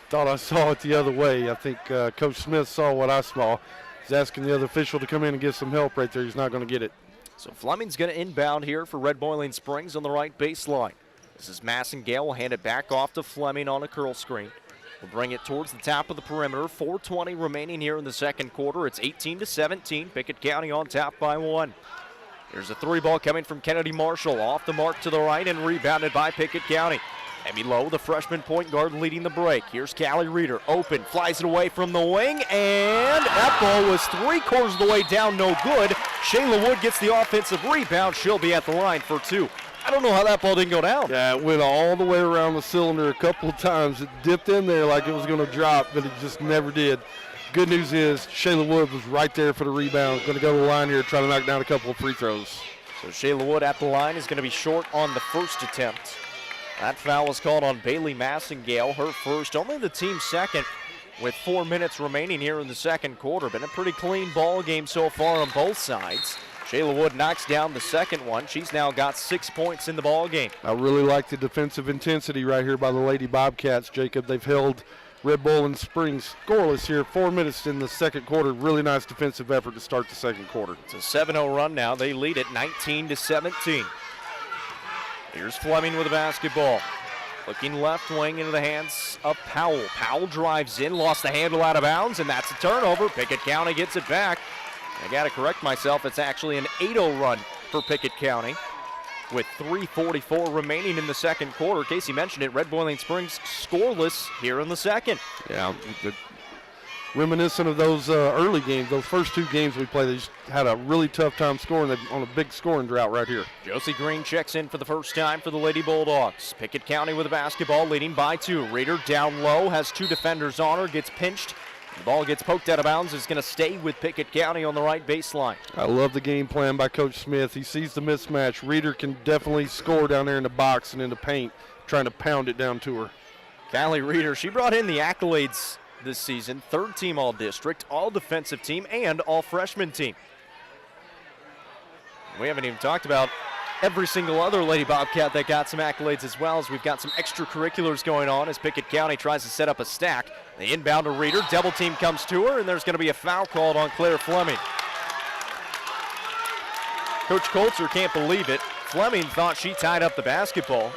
thought I saw it the other way. I think Coach Smith saw what I saw. He's asking the other official to come in and get some help right there. He's not going to get it. So Fleming's going to inbound here for Red Boiling Springs on the right baseline. This is Massengale. Will hand it back off to Fleming on a curl screen. We'll bring it towards the top of the perimeter. 4:20 remaining here in the second quarter. It's 18-17. Pickett County on top by 1. Here's a three ball coming from Kennedy Marshall. Off the mark to the right and rebounded by Pickett County. Emmy Lowe, the freshman point guard, leading the break. Here's Callie Reeder. Open. Flies it away from the wing. And that ball was 3/4 of the way down. No good. Shayla Wood gets the offensive rebound. She'll be at the line for 2. I don't know how that ball didn't go down. Yeah, it went all the way around the cylinder a couple of times. It dipped in there like it was going to drop, but it just never did. Good news is Shayla Wood was right there for the rebound. Going to go to the line here, try to knock down a couple of free throws. So Shayla Wood at the line is going to be short on the first attempt. That foul was called on Bailey Massengale, her first, only the team's second, with 4 minutes remaining here in the second quarter. Been a pretty clean ball game so far on both sides. Shayla Wood knocks down the second one. She's now got 6 points in the ball game. I really like the defensive intensity right here by the Lady Bobcats, Jacob. They've held Red Boiling Springs scoreless here. 4 minutes in the second quarter. Really nice defensive effort to start the second quarter. It's a 7-0 run now. They lead it 19-17. Here's Fleming with the basketball. Looking left wing into the hands of Powell. Powell drives in, lost the handle out of bounds, and that's a turnover. Pickett County gets it back. I got to correct myself. It's actually an 8-0 run for Pickett County with 3:44 remaining in the second quarter. Casey mentioned it. Red Boiling Springs scoreless here in the second. Yeah, reminiscent of those early games, those first 2 games we played, they just had a really tough time scoring on a big scoring drought right here. Josie Green checks in for the first time for the Lady Bulldogs. Pickett County with the basketball, leading by 2. Reeder down low, has 2 defenders on her, gets pinched. The ball gets poked out of bounds. It's going to stay with Pickett County on the right baseline. I love the game plan by Coach Smith. He sees the mismatch. Reeder can definitely score down there in the box and in the paint, trying to pound it down to her. Callie Reeder, she brought in the accolades this season. 3rd team all-district, all-defensive team, and all-freshman team. We haven't even talked about every single other Lady Bobcat that got some accolades as well, as we've got some extracurriculars going on as Pickett County tries to set up a stack. The inbound to Reeder, double team comes to her, and there's going to be a foul called on Claire Fleming. Coach Colzer can't believe it. Fleming thought she tied up the basketball.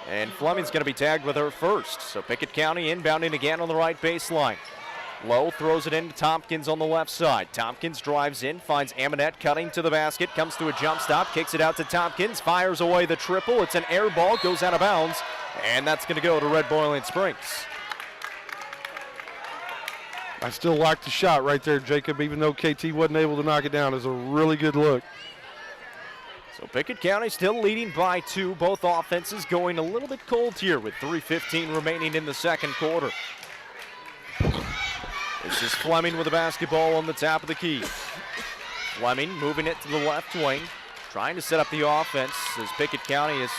And Fleming's going to be tagged with her first. So Pickett County inbounding again on the right baseline. Lowe throws it into Tompkins on the left side. Tompkins drives in, finds Amonette cutting to the basket, comes to a jump stop, kicks it out to Tompkins, fires away the triple. It's an air ball, goes out of bounds, and that's going to go to Red Boiling Springs. I still like the shot right there, Jacob, even though KT wasn't able to knock it down. It's a really good look. So Pickett County still leading by 2. Both offenses going a little bit cold here with 3:15 remaining in the second quarter. This is Fleming with the basketball on the top of the key. Fleming moving it to the left wing, trying to set up the offense as Pickett County is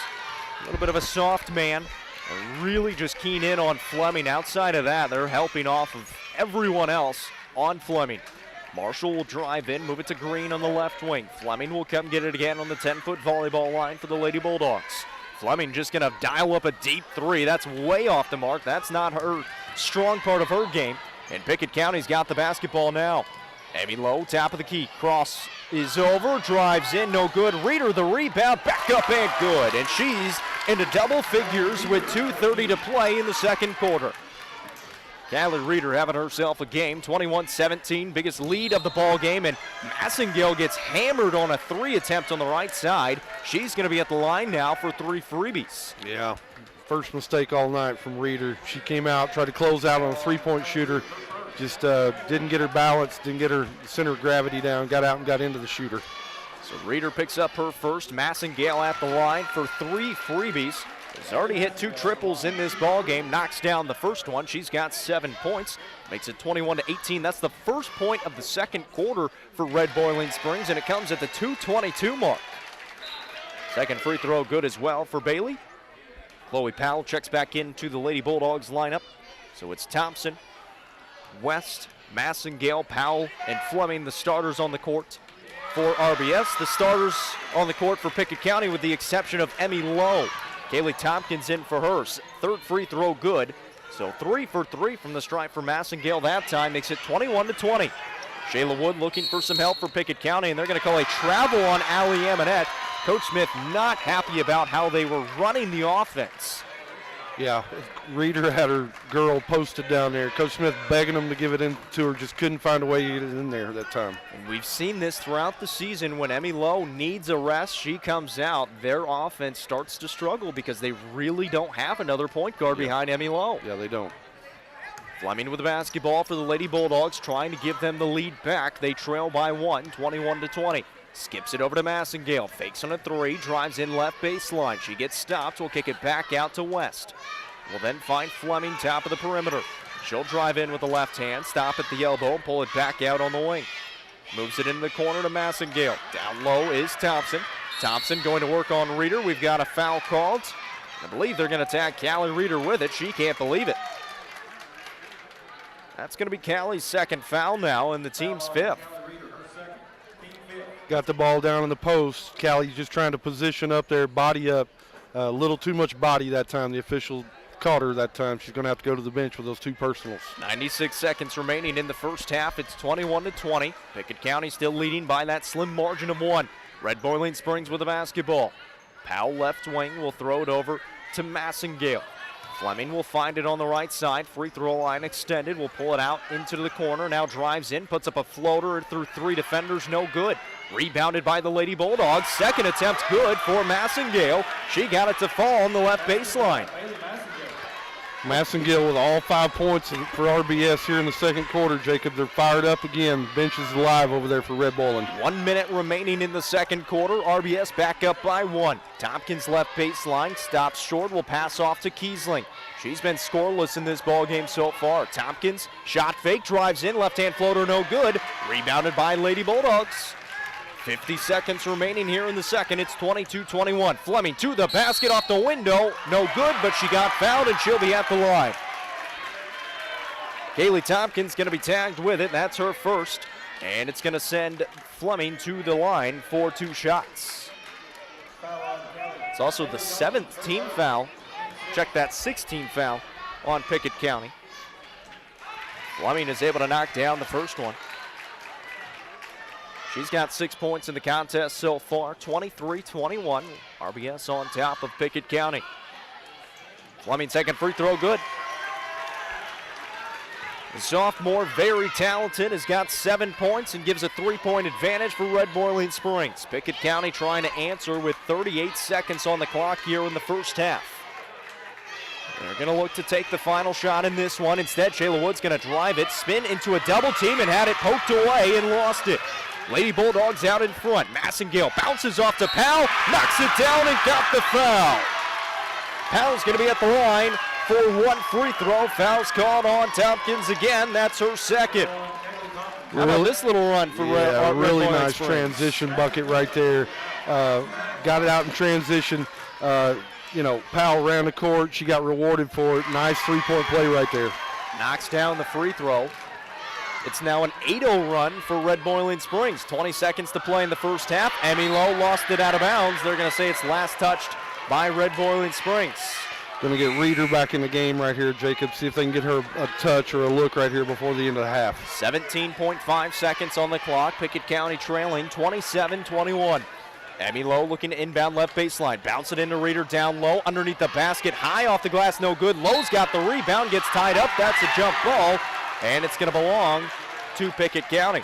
a little bit of a soft man. They're really just keen in on Fleming. Outside of that, they're helping off of everyone else on Fleming. Marshall will drive in, move it to Green on the left wing. Fleming will come get it again on the 10-foot volleyball line for the Lady Bulldogs. Fleming just going to dial up a deep 3. That's way off the mark. That's not her strong part of her game. And Pickett County's got the basketball now. Emmy Lowe, top of the key. Cross is over, drives in, no good. Reeder the rebound, back up and good. And she's into double figures with 2:30 to play in the second quarter. Callie Reeder having herself a game, 21-17, biggest lead of the ball game. And Massengale gets hammered on a 3 attempt on the right side. She's going to be at the line now for 3 freebies. Yeah. First mistake all night from Reeder. She came out, tried to close out on a 3-point shooter. Just didn't get her balance, didn't get her center of gravity down, got out and got into the shooter. So Reeder picks up her first. Massengale at the line for 3 freebies. Has already hit 2 triples in this ball game. Knocks down the first one. She's got 7 points. Makes it 21-18. That's the first point of the second quarter for Red Boiling Springs, and it comes at the 2:22 mark. Second free throw good as well for Bailey. Chloe Powell checks back into the Lady Bulldogs lineup. So it's Thompson, West, Massengale, Powell, and Fleming, the starters on the court for RBS. The starters on the court for Pickett County with the exception of Emmy Lowe. Kaylee Tompkins in for hers. Third free throw good. So 3 for 3 from the stripe for Massengale that time. Makes it 21-20. Shayla Wood looking for some help for Pickett County, and they're going to call a travel on Allie Amonette. Coach Smith not happy about how they were running the offense. Yeah, Reeder had her girl posted down there. Coach Smith begging them to give it in to her, just couldn't find a way to get it in there that time. And we've seen this throughout the season. When Emmy Lowe needs a rest, she comes out. Their offense starts to struggle because they really don't have another point guard behind Emmy Lowe. Yeah, they don't. Fleming with the basketball for the Lady Bulldogs, trying to give them the lead back. They trail by 1, 21-20. Skips it over to Massengale, fakes on a 3, drives in left baseline. She gets stopped, will kick it back out to West. Will then find Fleming, top of the perimeter. She'll drive in with the left hand, stop at the elbow, pull it back out on the wing. Moves it into the corner to Massengale. Down low is Thompson. Thompson going to work on Reeder. We've got a foul called. I believe they're going to tag Callie Reeder with it. She can't believe it. That's going to be Callie's second foul now and the team's 5th. Got the ball down in the post. Callie's just trying to position up there, body up. A little too much body that time. The official caught her that time. She's going to have to go to the bench with those 2 personals. 96 seconds remaining in the first half. It's 21-20. Pickett County still leading by that slim margin of 1. Red Boiling Springs with the basketball. Powell left wing will throw it over to Massengale. Fleming will find it on the right side. Free throw line extended. Will pull it out into the corner. Now drives in, puts up a floater through 3 defenders. No good. Rebounded by the Lady Bulldogs. Second attempt good for Massengale. She got it to fall on the left baseline. Massengale with all 5 points for RBS here in the second quarter, Jacob. They're fired up again. Bench is alive over there for Red Bowling. 1 minute remaining in the second quarter. RBS back up by 1. Tompkins left baseline, stops short, will pass off to Kiesling. She's been scoreless in this ballgame so far. Tompkins, shot fake, drives in, left-hand floater, no good. Rebounded by Lady Bulldogs. 50 seconds remaining here in the second. It's 22-21. Fleming to the basket off the window. No good, but she got fouled, and she'll be at the line. Kaylee Tompkins going to be tagged with it. That's her first. And it's going to send Fleming to the line for 2 shots. It's also the 7th team foul. Check that, 16th foul on Pickett County. Fleming is able to knock down the first one. She's got 6 points in the contest so far, 23-21. RBS on top of Pickett County. Fleming second free throw good. The sophomore, very talented, has got 7 points and gives a 3-point advantage for Red Boiling Springs. Pickett County trying to answer with 38 seconds on the clock here in the first half. They're going to look to take the final shot in this one. Instead, Shayla Wood's going to drive it, spin into a double team, and had it poked away and lost it. Lady Bulldogs out in front. Massengale bounces off to Powell, knocks it down and got the foul. Powell's going to be at the line for 1 free throw. Foul's called on Tompkins again. That's her second. How about this little run for Red really nice Springs? transition bucket right there. Got it out in transition. Powell ran the court. She got rewarded for it. Nice 3-point play right there. Knocks down the free throw. It's now an 8-0 run for Red Boiling Springs. 20 seconds to play in the first half. Emmy Lowe lost it out of bounds. They're going to say it's last touched by Red Boiling Springs. Going to get Reeder back in the game right here, Jacob. See if they can get her a touch or a look right here before the end of the half. 17.5 seconds on the clock. Pickett County trailing 27-21. Emmy Lowe looking to inbound left baseline. Bounce it into Reeder down low. Underneath the basket. High off the glass. No good. Lowe's got the rebound. Gets tied up. That's a jump ball. And it's going to belong to Pickett County.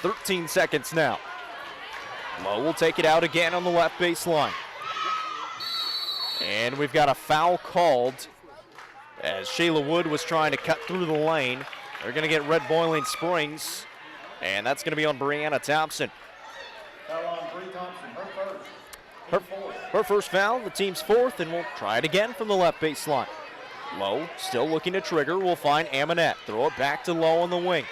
13 seconds now. Lowe will take it out again on the left baseline. And we've got a foul called as Shayla Wood was trying to cut through the lane. They're going to get Red Boiling Springs, and that's going to be on Brianna Thompson. Her first foul, the team's 4th, and we'll try it again from the left baseline. Lowe still looking to trigger. We'll find Amonette. Throw it back to Lowe on the wing.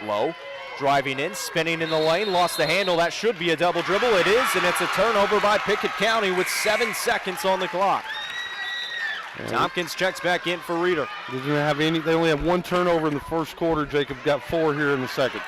Lowe driving in, spinning in the lane, lost the handle. That should be a double dribble. It is, and it's a turnover by Pickett County with 7 seconds on the clock. Tompkins checks back in for Reeder. They only have 1 turnover in the first quarter. Jacob got 4 here in the second.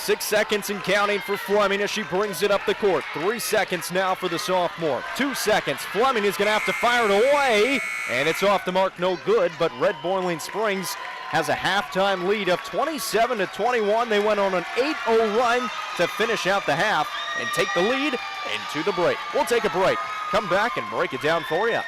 6 seconds and counting for Fleming as she brings it up the court. 3 seconds now for the sophomore. 2 seconds. Fleming is going to have to fire it away, and it's off the mark, no good, but Red Boiling Springs has a halftime lead of 27-21. They went on an 8-0 run to finish out the half and take the lead into the break. We'll take a break, come back and break it down for you.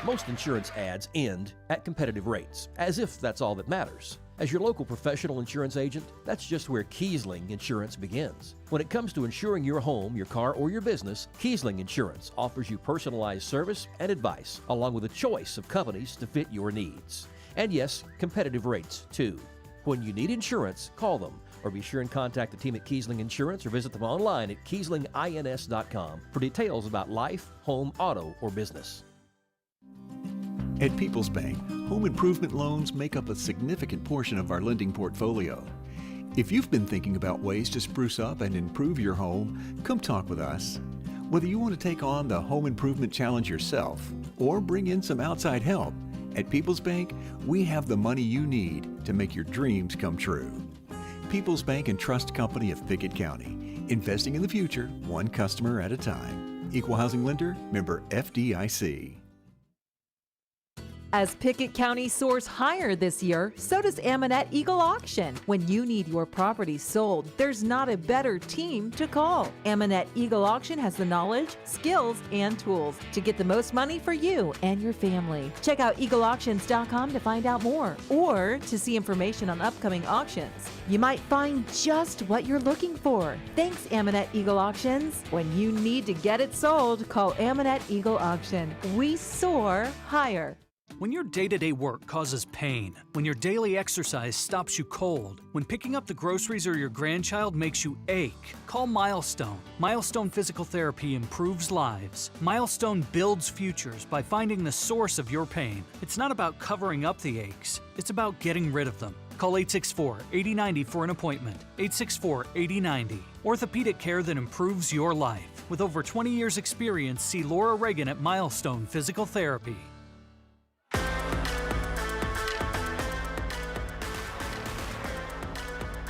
Most insurance ads end at competitive rates, as if that's all that matters. As your local professional insurance agent, that's just where Kiesling Insurance begins. When it comes to insuring your home, your car, or your business, Kiesling Insurance offers you personalized service and advice, along with a choice of companies to fit your needs. And yes, competitive rates too. When you need insurance, call them, or be sure and contact the team at Kiesling Insurance or visit them online at kieslingins.com for details about life, home, auto, or business. At People's Bank, home improvement loans make up a significant portion of our lending portfolio. If you've been thinking about ways to spruce up and improve your home, come talk with us. Whether you want to take on the home improvement challenge yourself or bring in some outside help, at People's Bank, we have the money you need to make your dreams come true. People's Bank and Trust Company of Pickett County, investing in the future, one customer at a time. Equal housing lender, member FDIC. As Pickett County soars higher this year, so does Amanette Eagle Auction. When you need your property sold, there's not a better team to call. Amanette Eagle Auction has the knowledge, skills, and tools to get the most money for you and your family. Check out eagleauctions.com to find out more or to see information on upcoming auctions. You might find just what you're looking for. Thanks, Amanette Eagle Auctions. When you need to get it sold, call Amanette Eagle Auction. We soar higher. When your day-to-day work causes pain, when your daily exercise stops you cold, when picking up the groceries or your grandchild makes you ache, call Milestone. Milestone Physical Therapy improves lives. Milestone builds futures by finding the source of your pain. It's not about covering up the aches, it's about getting rid of them. Call 864-8090 for an appointment. 864-8090. Orthopedic care that improves your life. With over 20 years' experience, see Laura Reagan at Milestone Physical Therapy.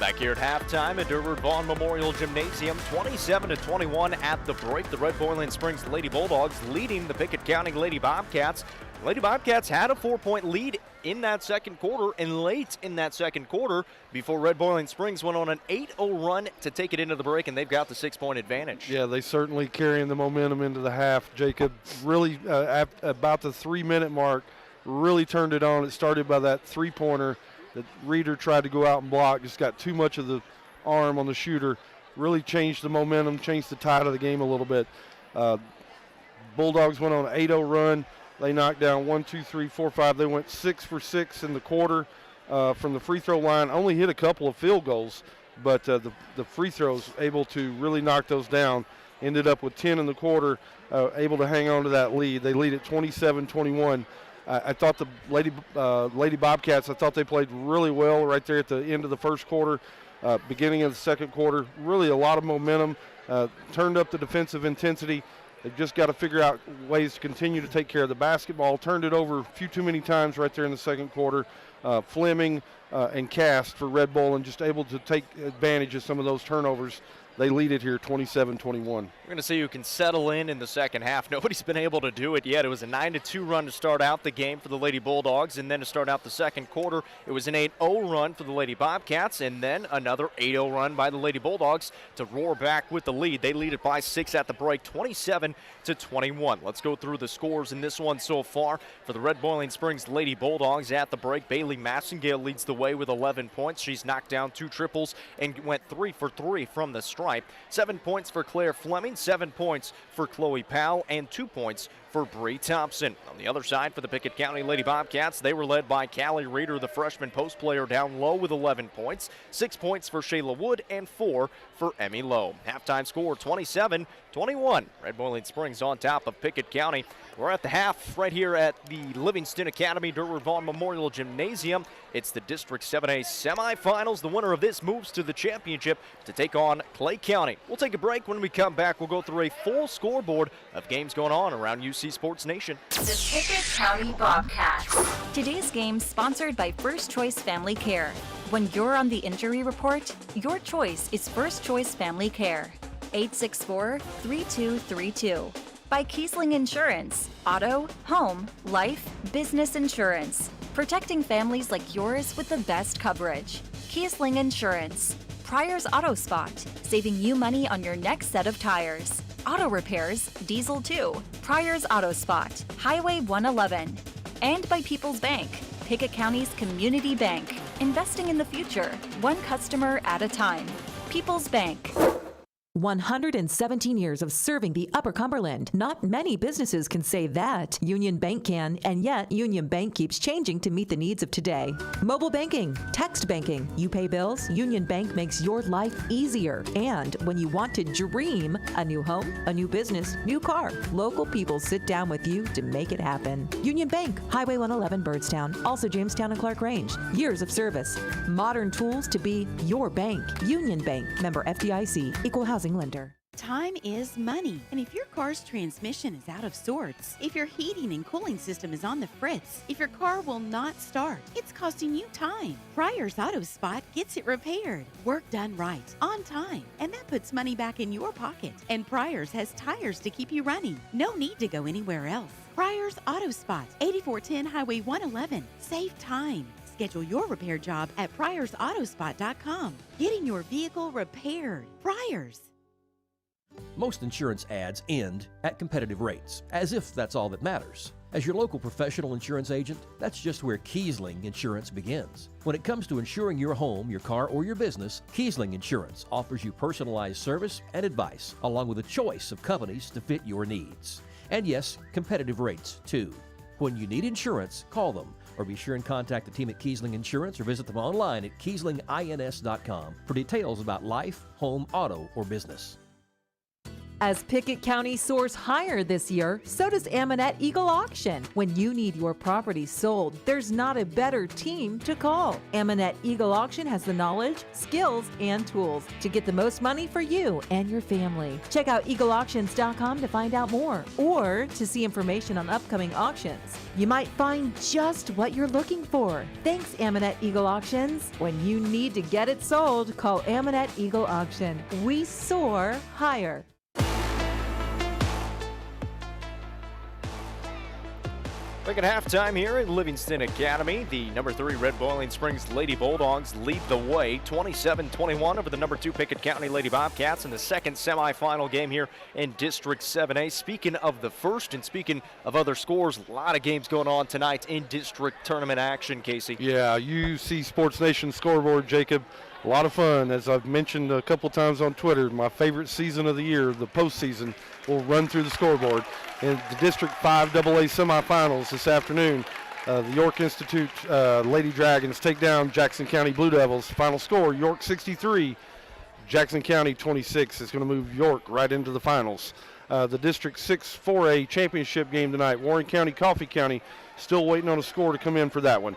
Back here at halftime at Durward Vaughn Memorial Gymnasium, 27-21 at the break. The Red Boiling Springs Lady Bulldogs leading the Pickett County Lady Bobcats. Lady Bobcats had a 4-point lead in that second quarter and late in that second quarter before Red Boiling Springs went on an 8-0 run to take it into the break, and they've got the 6-point advantage. Yeah, they certainly carrying the momentum into the half. Jacob really, at about the 3-minute mark, really turned it on. It started by that three-pointer. The Reader tried to go out and block, just got too much of the arm on the shooter. Really changed the momentum, changed the tide of the game a little bit. Bulldogs went on an 8-0 run. They knocked down 1, 2, 3, 4, 5. They went 6 for 6 in the quarter from the free throw line. Only hit a couple of field goals, but the free throws able to really knock those down. Ended up with 10 in the quarter, able to hang on to that lead. They lead at 27-21. I thought the Lady Bobcats, I thought they played really well right there at the end of the first quarter, beginning of the second quarter. Really a lot of momentum, turned up the defensive intensity. They've just got to figure out ways to continue to take care of the basketball. Turned it over a few too many times right there in the second quarter. Fleming and Cast for Red Bull, and just able to take advantage of some of those turnovers. They lead it here 27-21. We're going to see who can settle in the second half. Nobody's been able to do it yet. It was a 9-2 run to start out the game for the Lady Bulldogs, and then to start out the second quarter, it was an 8-0 run for the Lady Bobcats, and then another 8-0 run by the Lady Bulldogs to roar back with the lead. They lead it by 6 at the break, 27-21. Let's go through the scores in this one so far. For the Red Boiling Springs Lady Bulldogs at the break, Bailey Massengale leads the way with 11 points. She's knocked down 2 triples and went 3 for 3 from the stripe. 7 points for Claire Fleming, 7 points for Chloe Powell, and 2 points for Bree Thompson. On the other side for the Pickett County Lady Bobcats, they were led by Callie Reeder, the freshman post player, down low with 11 points, 6 points for Shayla Wood, and 4 for Emmy Lowe. Halftime score 27-21. Red Boiling Springs on top of Pickett County. We're at the half right here at the Livingston Academy Durward Vaughn Memorial Gymnasium. It's the District 7A semifinals. The winner of this moves to the championship to take on Clay County. We'll take a break. When we come back, we'll go through a full scoreboard of games going on around UC Sports Nation. The Pickett County Bobcats. Today's game sponsored by First Choice Family Care. When you're on the injury report, your choice is First Choice Family Care. 864-3232. By Kiesling Insurance. Auto, home, life, business insurance. Protecting families like yours with the best coverage. Kiesling Insurance. Pryor's Auto Spot. Saving you money on your next set of tires. Auto repairs, diesel too. Pryor's Auto Spot. Highway 111. And by People's Bank. Pickett County's community bank. Investing in the future, one customer at a time. People's Bank. 117 years of serving the Upper Cumberland. Not many businesses can say that. Union Bank can, and yet Union Bank keeps changing to meet the needs of today. Mobile banking, text banking, you pay bills, Union Bank makes your life easier. And when you want to dream a new home, a new business, new car, local people sit down with you to make it happen. Union Bank, Highway 111 Birdstown, also Jamestown and Clark Range. Years of service, modern tools to be your bank. Union Bank, member FDIC, equal housing lender. Time is money, and if your car's transmission is out of sorts, if your heating and cooling system is on the fritz, if your car will not start, it's costing you time. Pryor's Auto Spot gets it repaired, work done right, on time, and that puts money back in your pocket. And Pryor's has tires to keep you running. No need to go anywhere else. Pryor's Auto Spot, 8410 Highway 111. Save time. Schedule your repair job at pryorsautospot.com. Getting your vehicle repaired. Pryor's. Most insurance ads end at competitive rates, as if that's all that matters. As your local professional insurance agent, that's just where Kiesling Insurance begins. When it comes to insuring your home, your car, or your business, Kiesling Insurance offers you personalized service and advice, along with a choice of companies to fit your needs. And yes, competitive rates too. When you need insurance, call them, or be sure and contact the team at Kiesling Insurance or visit them online at KieslingINS.com for details about life, home, auto, or business. As Pickett County soars higher this year, so does Amonette Eagle Auction. When you need your property sold, there's not a better team to call. Amonette Eagle Auction has the knowledge, skills, and tools to get the most money for you and your family. Check out eagleauctions.com to find out more or to see information on upcoming auctions. You might find just what you're looking for. Thanks, Amonette Eagle Auctions. When you need to get it sold, call Amonette Eagle Auction. We soar higher. Back at halftime here at Livingston Academy, the number 3 Red Boiling Springs Lady Bulldogs lead the way 27-21 over the number 2 Pickett County Lady Bobcats in the second semifinal game here in District 7A. Speaking of the first and speaking of other scores, a lot of games going on tonight in district tournament action, Casey. Yeah, UC Sports Nation scoreboard, Jacob. A lot of fun. As I've mentioned a couple times on Twitter, my favorite season of the year, the postseason, will run through the scoreboard. In the District 5 AA semifinals this afternoon, the York Institute Lady Dragons take down Jackson County Blue Devils. Final score, York 63, Jackson County 26. Is going to move York right into the finals. The District 6 4A championship game tonight, Warren County, Coffee County, still waiting on a score to come in for that one.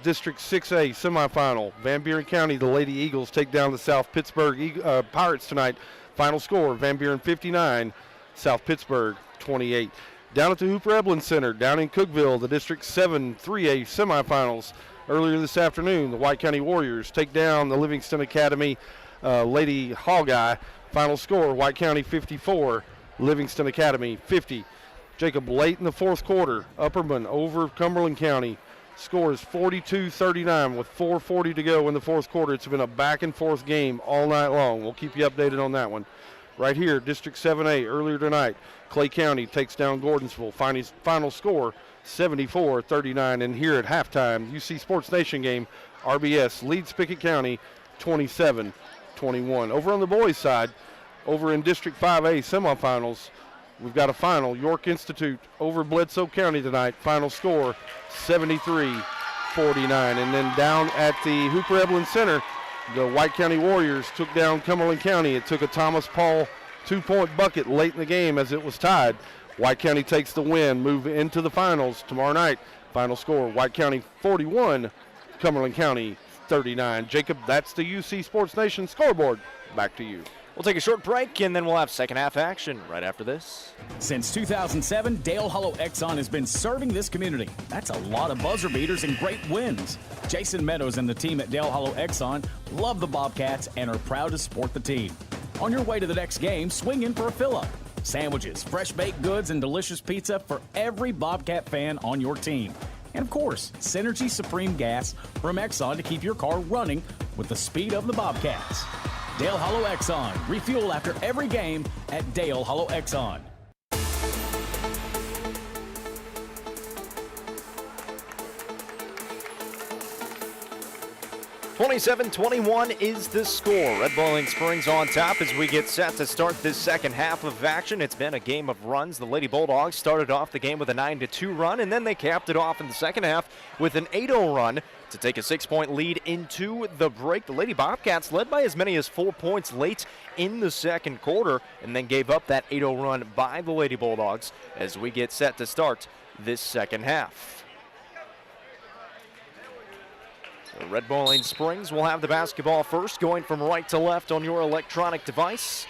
District 6A semifinal, Van Buren County, the Lady Eagles take down the South Pittsburgh Pirates tonight. Final score, Van Buren 59, South Pittsburgh 28. Down at the Hooper Eblen Center, down in Cookeville, the District 7 3A semifinals. Earlier this afternoon, the White County Warriors take down the Livingston Academy Lady Hawkeye. Final score, White County 54, Livingston Academy 50. Jacob, late in the fourth quarter, Upperman over Cumberland County. Score is 42-39 with 4:40 to go in the fourth quarter. It's been a back-and-forth game all night long. We'll keep you updated on that one. Right here, District 7A, earlier tonight, Clay County takes down Gordonsville. Final score, 74-39. And here at halftime, UC Sports Nation game, RBS leads Pickett County 27-21. Over on the boys' side, over in District 5A semifinals, we've got a final. York Institute over Bledsoe County tonight. Final score, 73-49. And then down at the Hooper Eblen Center, the White County Warriors took down Cumberland County. It took a Thomas Paul 2-point bucket late in the game as it was tied. White County takes the win, move into the finals tomorrow night. Final score, White County 41, Cumberland County 39. Jacob, that's the UC Sports Nation scoreboard. Back to you. We'll take a short break, and then we'll have second half action right after this. Since 2007, Dale Hollow Exxon has been serving this community. That's a lot of buzzer beaters and great wins. Jason Meadows and the team at Dale Hollow Exxon love the Bobcats and are proud to support the team. On your way to the next game, swing in for a fill-up. Sandwiches, fresh baked goods, and delicious pizza for every Bobcat fan on your team. And of course, Synergy Supreme Gas from Exxon to keep your car running with the speed of the Bobcats. Dale Hollow Exxon. Refuel after every game at Dale Hollow Exxon. 27-21 is the score. Red Bowling Springs on top as we get set to start this second half of action. It's been a game of runs. The Lady Bulldogs started off the game with a 9-2 run, and then they capped it off in the second half with an 8-0 run to take a 6-point lead into the break. The Lady Bobcats led by as many as 4 points late in the second quarter and then gave up that 8-0 run by the Lady Bulldogs as we get set to start this second half. So Red Bowling Springs will have the basketball first, going from right to left on your electronic device.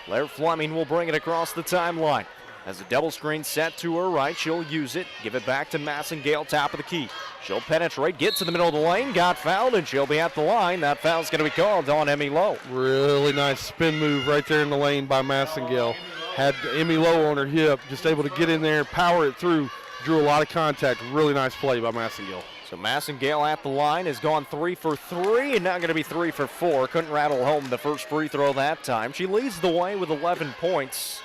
Blair Fleming will bring it across the timeline. As a double screen set to her right, she'll use it, give it back to Massengale, top of the key. She'll penetrate, get to the middle of the lane, got fouled, and she'll be at the line. That foul's going to be called on Emmy Lowe. Really nice spin move right there in the lane by Massengale. Had Emmy Lowe on her hip, just able to get in there, power it through, drew a lot of contact. Really nice play by Massengale. So Massengale at the line has gone 3 for 3 and now going to be 3 for 4. Couldn't rattle home the first free throw that time. She leads the way with 11 points.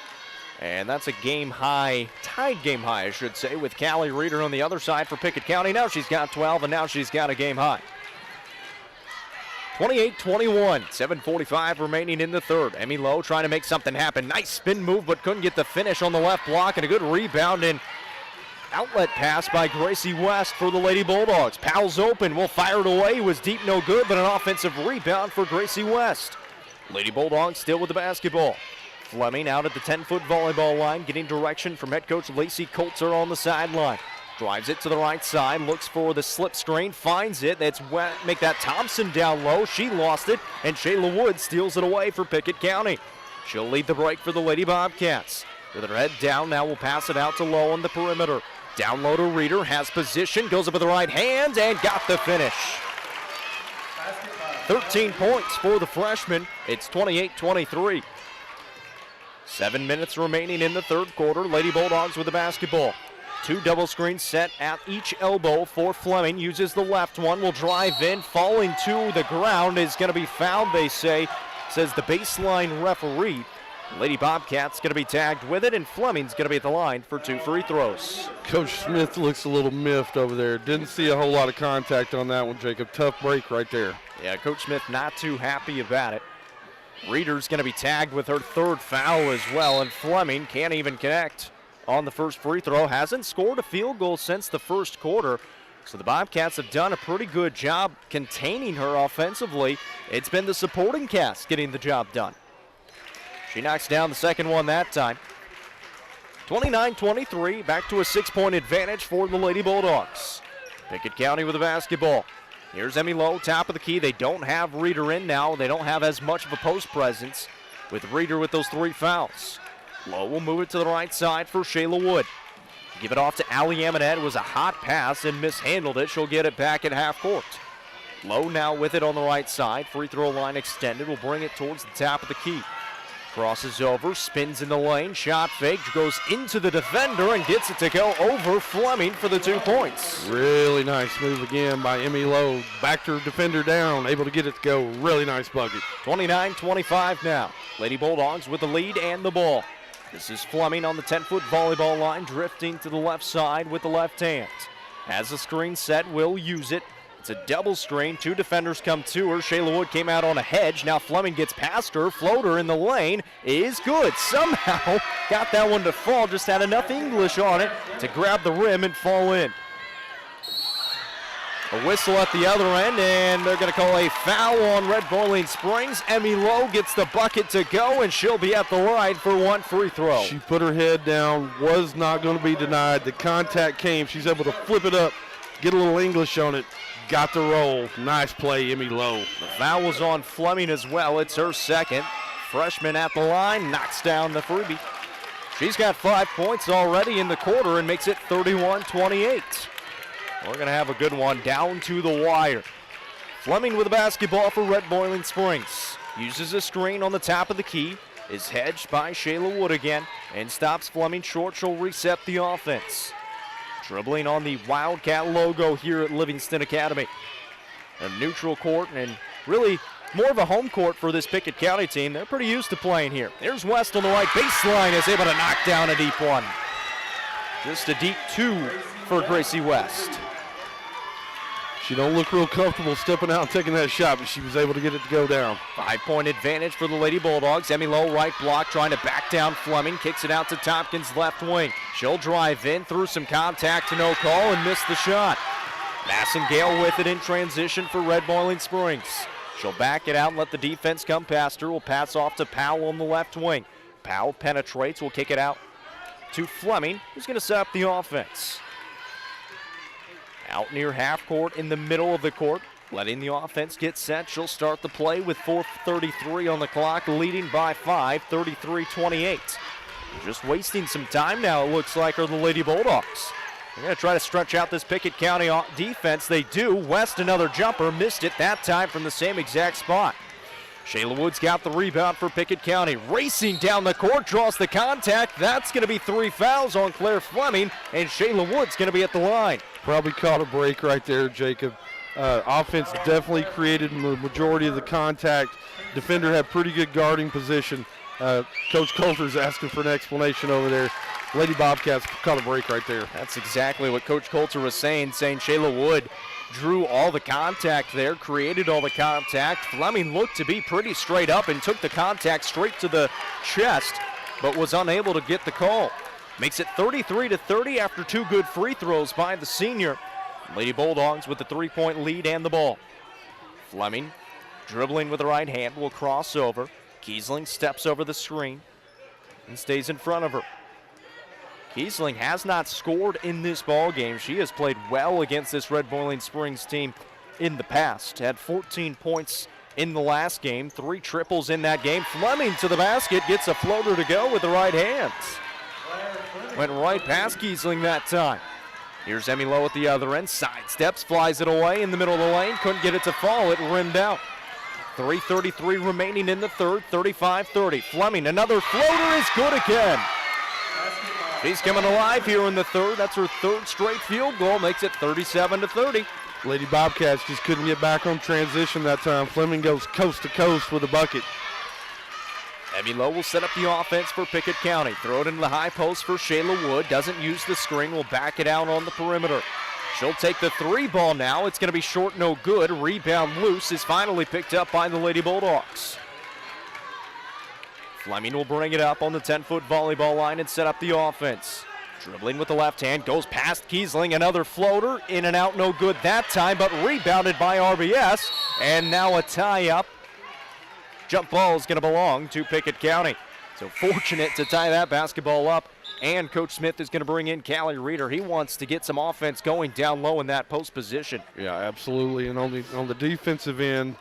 And that's a game high, tied game high, I should say, with Callie Reeder on the other side for Pickett County. Now she's got 12, and now she's got a game high. 28-21, 7:45 remaining in the third. Emmy Lowe trying to make something happen. Nice spin move, but couldn't get the finish on the left block, and a good rebound and outlet pass by Gracie West for the Lady Bulldogs. Powell's open, will fire it away, was deep, no good, but an offensive rebound for Gracie West. Lady Bulldogs still with the basketball. Fleming out at the 10-foot volleyball line, getting direction from head coach Lacey Coulter on the sideline. Drives it to the right side, looks for the slip screen, finds it. That's make that Thompson down low. She lost it, and Shayla Wood steals it away for Pickett County. She'll lead the break for the Lady Bobcats. With her head down, now will pass it out to Lowe on the perimeter. Down low to Reeder, has position, goes up with the right hand, and got the finish. 13 points for the freshman. It's 28-23. 7 minutes remaining in the third quarter. Lady Bulldogs with the basketball. Two double screens set at each elbow for Fleming. Uses the left one, will drive in, falling to the ground, is going to be fouled, they say, says the baseline referee. Lady Bobcats going to be tagged with it, and Fleming's going to be at the line for 2 free throws. Coach Smith looks a little miffed over there. Didn't see a whole lot of contact on that one, Jacob. Tough break right there. Yeah, Coach Smith not too happy about it. Reeder's going to be tagged with her third foul as well, and Fleming can't even connect on the first free throw. Hasn't scored a field goal since the first quarter, so the Bobcats have done a pretty good job containing her offensively. It's been the supporting cast getting the job done. She knocks down the second one that time. 29-23, back to a 6-point advantage for the Lady Bulldogs. Pickett County with the basketball. Here's Emmy Lowe, top of the key. They don't have Reeder in now. They don't have as much of a post presence with Reeder with those 3 fouls. Lowe will move it to the right side for Shayla Wood. Give it off to Allie Amonette. It was a hot pass and mishandled it. She'll get it back at half court. Lowe now with it on the right side. Free throw line extended. Will bring it towards the top of the key. Crosses over, spins in the lane, shot fake, goes into the defender and gets it to go over Fleming for the 2 points. Really nice move again by Emmy Lowe. Backed her defender down, able to get it to go. Really nice bucket. 29-25 now. Lady Bulldogs with the lead and the ball. This is Fleming on the 10-foot volleyball line, drifting to the left side with the left hand. Has a screen set, will use it. It's a double screen. 2 defenders come to her. Shayla Wood came out on a hedge. Now Fleming gets past her. Floater in the lane is good. Somehow got that one to fall. Just had enough English on it to grab the rim and fall in. A whistle at the other end, and they're going to call a foul on Red Bowling Springs. Emmy Lowe gets the bucket to go, and she'll be at the line for 1 free throw. She put her head down, was not going to be denied. The contact came. She's able to flip it up, get a little English on it. Got the roll. Nice play, Emmy Lowe. The foul was on Fleming as well. It's her second. freshman at the line, knocks down the freebie. She's got 5 points already in the quarter and makes it 31-28. We're going to have a good one down to the wire. Fleming with the basketball for Red Boiling Springs. Uses a screen on the top of the key. Is hedged by Shayla Wood again and stops Fleming short. She'll reset the offense. Dribbling on the Wildcat logo here at Livingston Academy. A neutral court and really more of a home court for this Pickett County team. They're pretty used to playing here. There's West on the right baseline, is able to knock down a deep one. Just a deep 2 for Gracie West. She don't look real comfortable stepping out and taking that shot, but she was able to get it to go down. 5-point advantage for the Lady Bulldogs. Emmy Lowe right block trying to back down Fleming. Kicks it out to Tompkins left wing. She'll drive in through some contact to no call and miss the shot. Massengale with it in transition for Red Boiling Springs. She'll back it out and let the defense come past her. Will pass off to Powell on the left wing. Powell penetrates. Will kick it out to Fleming, who's going to set up the offense. Out near half court in the middle of the court, letting the offense get set. She'll start the play with 4:33 on the clock, leading by 5, 33-28. Just wasting some time now, it looks like, are the Lady Bulldogs. They're going to try to stretch out this Pickett County defense. They do. West, another jumper, missed it that time from the same exact spot. Shayla Wood's got the rebound for Pickett County. Racing down the court, draws the contact. That's going to be 3 fouls on Claire Fleming, and Shayla Wood's going to be at the line. Probably caught a break right there, Jacob. Offense definitely created the majority of the contact. Defender had pretty good guarding position. Coach Coulter's asking for an explanation over there. Lady Bobcats caught a break right there. That's exactly what Coach Coulter was saying Shayla Wood drew all the contact there, created all the contact. Fleming looked to be pretty straight up and took the contact straight to the chest, but was unable to get the call. Makes it 33-30 after 2 good free throws by the senior. Lady Bulldogs with the 3-point lead and the ball. Fleming dribbling with the right hand will cross over. Kiesling steps over the screen and stays in front of her. Kiesling has not scored in this ball game. She has played well against this Red Boiling Springs team in the past. Had 14 points in the last game, 3 triples in that game. Fleming to the basket, gets a floater to go with the right hands. Went right past Kiesling that time. Here's Emmy Lowe at the other end, sidesteps, flies it away in the middle of the lane, couldn't get it to fall, it rimmed out. 3:33 remaining in the third, 35-30. Fleming, another floater is good again. She's coming alive here in the third. That's her 3rd straight field goal, makes it 37-30. Lady Bobcats just couldn't get back on transition that time. Fleming goes coast to coast with a bucket. Emmy Lowe will set up the offense for Pickett County. Throw it into the high post for Shayla Wood. Doesn't use the screen, will back it out on the perimeter. She'll take the 3 ball now. It's going to be short, no good. Rebound loose is finally picked up by the Lady Bulldogs. Fleming will bring it up on the 10-foot volleyball line and set up the offense. Dribbling with the left hand, goes past Kiesling. Another floater, in and out, no good that time, but rebounded by RBS. And now a tie-up. Jump ball is going to belong to Pickett County. So fortunate to tie that basketball up. And Coach Smith is going to bring in Callie Reeder. He wants to get some offense going down low in that post position. Yeah, absolutely. And on the defensive end,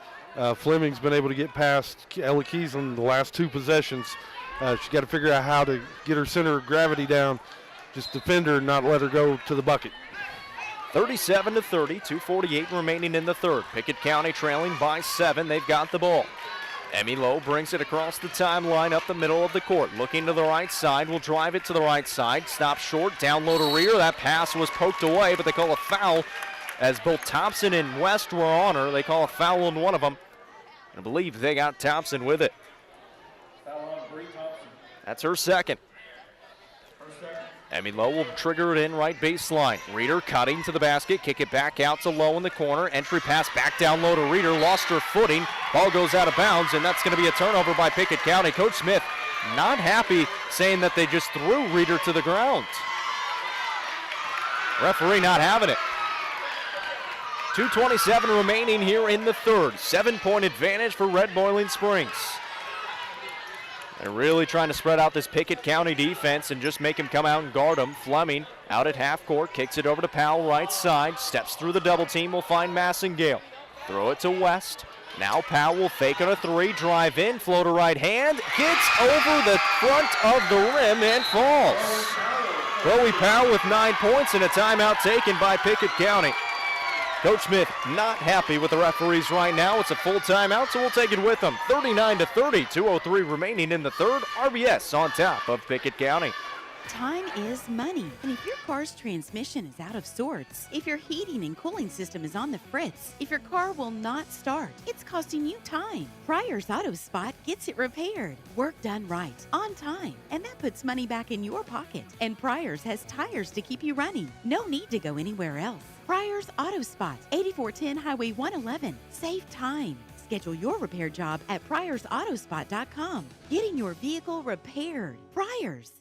Fleming's been able to get past Ella Kiesling the last 2 possessions. She's got to figure out how to get her center of gravity down. Just defend her and not let her go to the bucket. 37-30, 2:48 remaining in the third. Pickett County trailing by 7. They've got the ball. Emmy Lowe brings it across the timeline up the middle of the court. Looking to the right side, will drive it to the right side. Stop short, down low to Rear. That pass was poked away, but they call a foul as both Thompson and West were on her. They call a foul on one of them. I believe they got Thompson with it. That's her second. Emmy Lowe will trigger it in right baseline. Reeder cutting to the basket, kick it back out to Lowe in the corner. Entry pass back down low to Reeder, lost her footing. Ball goes out of bounds, and that's going to be a turnover by Pickett County. Coach Smith not happy, saying that they just threw Reeder to the ground. Referee not having it. 2:27 remaining here in the third. 7-point advantage for Red Boiling Springs. They're really trying to spread out this Pickett County defense and just make him come out and guard them. Fleming out at half court, kicks it over to Powell right side, steps through the double team, will find Massengale. Throw it to West. Now Powell will fake on a three, drive in, floater right hand, gets over the front of the rim and falls. Chloe Powell with 9 points and a timeout taken by Pickett County. Coach Smith not happy with the referees right now. It's a full timeout, so we'll take it with them. 39-30, 2:03 remaining in the third. RBS on top of Pickett County. Time is money, and if your car's transmission is out of sorts, if your heating and cooling system is on the fritz, if your car will not start, it's costing you time. Pryor's Auto Spot gets it repaired. Work done right, on time, and that puts money back in your pocket. And Pryor's has tires to keep you running. No need to go anywhere else. Pryor's Auto Spot, 8410 Highway 111. Save time. Schedule your repair job at pryorsautospot.com. Getting your vehicle repaired. Pryor's.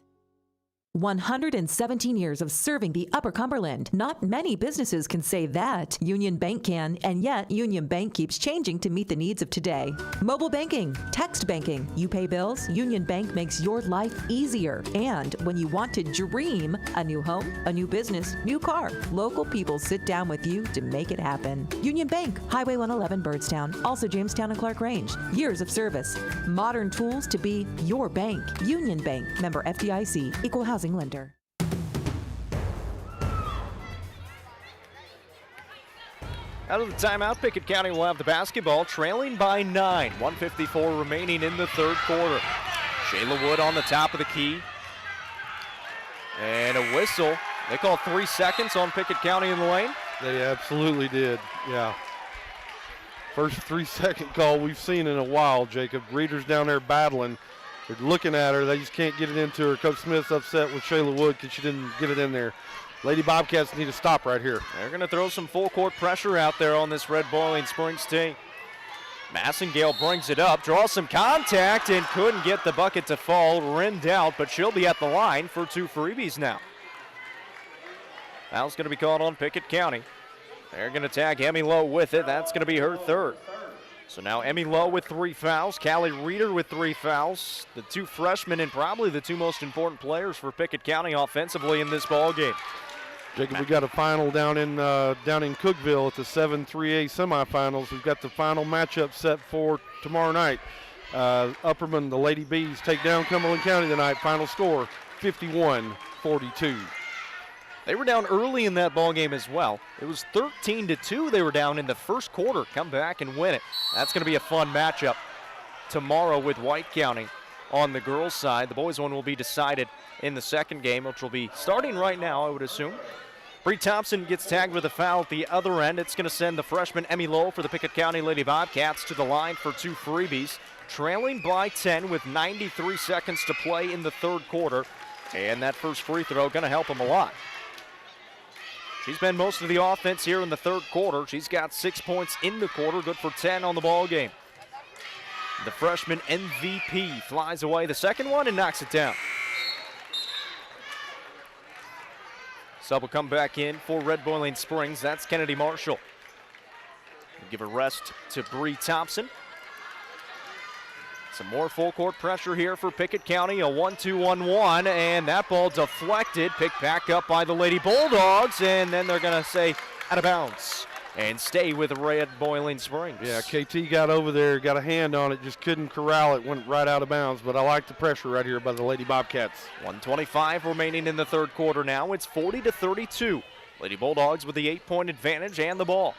117 years of serving the Upper Cumberland. Not many businesses can say that. Union Bank can, and yet Union Bank keeps changing to meet the needs of today. Mobile banking, text banking, you pay bills, Union Bank makes your life easier. And when you want to dream a new home, a new business, new car, local people sit down with you to make it happen. Union Bank, Highway 111 Birdstown, also Jamestown and Clark Range. Years of service, modern tools to be your bank. Union Bank, member FDIC, equal housing lender. Out of the timeout, Pickett County will have the basketball, trailing by 9. 1:54 remaining in the third quarter. Shayla Wood on the top of the key. And a whistle. They call 3 seconds on Pickett County in the lane. They absolutely did, yeah. First 3-second call we've seen in a while, Jacob. Reader's down there battling. They're looking at her. They just can't get it into her. Coach Smith's upset with Shayla Wood because she didn't get it in there. Lady Bobcats need to stop right here. They're going to throw some full court pressure out there on this Red Boiling Springs team. Massengale brings it up, draws some contact, and couldn't get the bucket to fall. Rimmed out, but she'll be at the line for 2 freebies now. Foul's going to be called on Pickett County. They're going to tag Emmy Lowe with it. That's going to be her third. So now Emmy Lowe with 3 fouls, Callie Reeder with 3 fouls. The 2 freshmen and probably the 2 most important players for Pickett County offensively in this ball game. Jacob, we got a final down in Cookeville at the 7-3A semifinals. We've got the final matchup set for tomorrow night. Upperman, the Lady Bees, take down Cumberland County tonight. Final score, 51-42. They were down early in that ball game as well. It was 13-2 they were down in the first quarter. Come back and win it. That's going to be a fun matchup tomorrow with White County on the girls' side. The boys' one will be decided in the second game, which will be starting right now, I would assume. Bree Thompson gets tagged with a foul at the other end. It's going to send the freshman Emmy Lowell for the Pickett County Lady Bobcats to the line for 2 freebies. Trailing by 10 with 93 seconds to play in the third quarter. And that first free throw going to help them a lot. She's been most of the offense here in the third quarter. She's got 6 points in the quarter, good for 10 on the ball game. The freshman MVP flies away the second one and knocks it down. Sub will come back in for Red Boiling Springs. That's Kennedy Marshall. We'll give a rest to Bree Thompson. Some more full court pressure here for Pickett County, a 1-2-1-1, and that ball deflected, picked back up by the Lady Bulldogs, and then they're going to say out of bounds and stay with Red Boiling Springs. Yeah, KT got over there, got a hand on it, just couldn't corral it, went right out of bounds, but I like the pressure right here by the Lady Bobcats. 1:25 remaining in the third quarter now. It's 40-32. Lady Bulldogs with the 8-point advantage and the ball.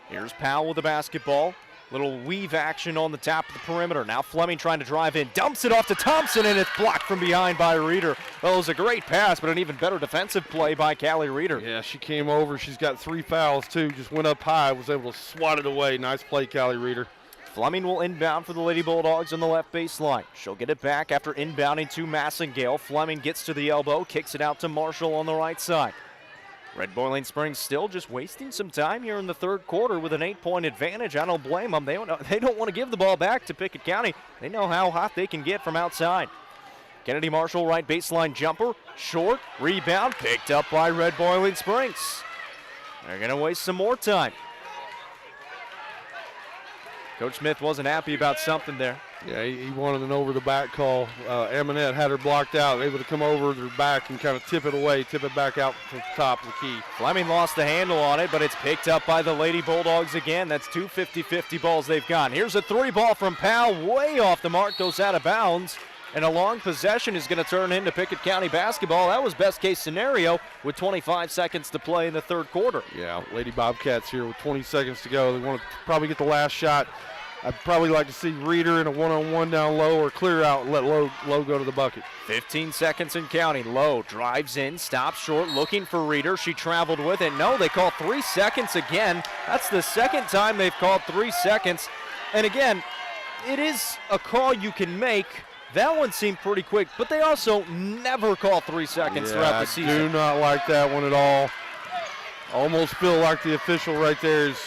Here's Powell with the basketball. Little weave action on the top of the perimeter. Now Fleming trying to drive in. Dumps it off to Thompson, and it's blocked from behind by Reeder. Well, it was a great pass, but an even better defensive play by Callie Reeder. Yeah, she came over. She's got 3 fouls, too. Just went up high, was able to swat it away. Nice play, Callie Reeder. Fleming will inbound for the Lady Bulldogs on the left baseline. She'll get it back after inbounding to Massengale. Fleming gets to the elbow, kicks it out to Marshall on the right side. Red Boiling Springs still just wasting some time here in the third quarter with an 8-point advantage. I don't blame them. They don't want to give the ball back to Pickett County. They know how hot they can get from outside. Kennedy Marshall, right baseline jumper, short, rebound, picked up by Red Boiling Springs. They're going to waste some more time. Coach Smith wasn't happy about something there. Yeah, he wanted an over-the-back call. Amonette had her blocked out, able to come over their back and kind of tip it back out to the top of the key. Fleming lost the handle on it, but it's picked up by the Lady Bulldogs again. That's two 50-50 balls they've got. Here's a three ball from Powell, way off the mark, goes out of bounds. And a long possession is going to turn into Pickett County basketball. That was best case scenario with 25 seconds to play in the third quarter. Yeah, Lady Bobcats here with 20 seconds to go. They want to probably get the last shot. I'd probably like to see Reeder in a one-on-one down low or clear out and let Lowe go to the bucket. 15 seconds and counting. Lowe drives in, stops short, looking for Reeder. She traveled with it. No, they call 3 seconds again. That's the second time they've called 3 seconds. And again, it is a call you can make. That one seemed pretty quick, but they also never call 3 seconds throughout the season. I do not like that one at all. Almost feel like the official right there is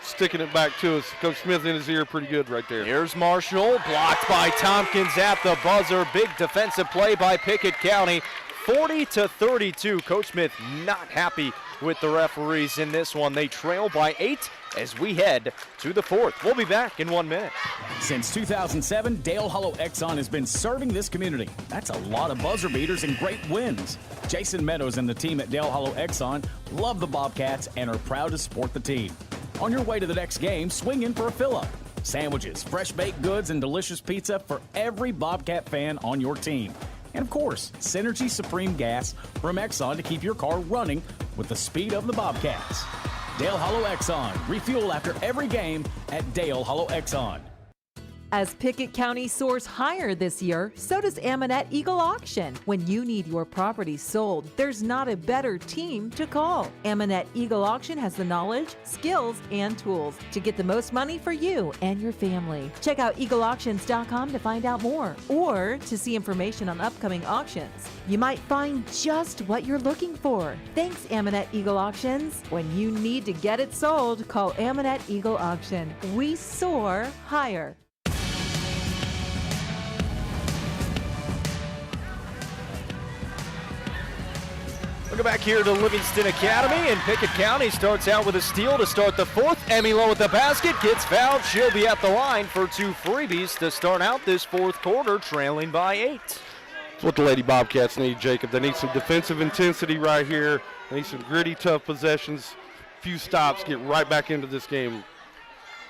sticking it back to us. Coach Smith in his ear pretty good right there. Here's Marshall, blocked by Tompkins at the buzzer. Big defensive play by Pickett County. 40-32. Coach Smith not happy with the referees in this one. They trail by 8 as we head to the fourth. We'll be back in 1 minute. Since 2007, Dale Hollow Exxon has been serving this community. That's a lot of buzzer beaters and great wins. Jason Meadows and the team at Dale Hollow Exxon love the Bobcats and are proud to support the team. On your way to the next game, swing in for a fill-up. Sandwiches, fresh baked goods, and delicious pizza for every Bobcat fan on your team. And of course, Synergy Supreme Gas from Exxon to keep your car running with the speed of the Bobcats. Dale Hollow Exxon. Refuel after every game at Dale Hollow Exxon. As Pickett County soars higher this year, so does Amonette Eagle Auction. When you need your property sold, there's not a better team to call. Amonette Eagle Auction has the knowledge, skills, and tools to get the most money for you and your family. Check out eagleauctions.com to find out more or to see information on upcoming auctions. You might find just what you're looking for. Thanks, Amonette Eagle Auctions. When you need to get it sold, call Amonette Eagle Auction. We soar higher. Welcome back here to Livingston Academy, and Pickett County starts out with a steal to start the fourth. Emmy Lowe with the basket, gets fouled. She'll be at the line for 2 freebies to start out this fourth quarter, trailing by 8. That's what the Lady Bobcats need, Jacob. They need some defensive intensity right here. They need some gritty, tough possessions, few stops, get right back into this game.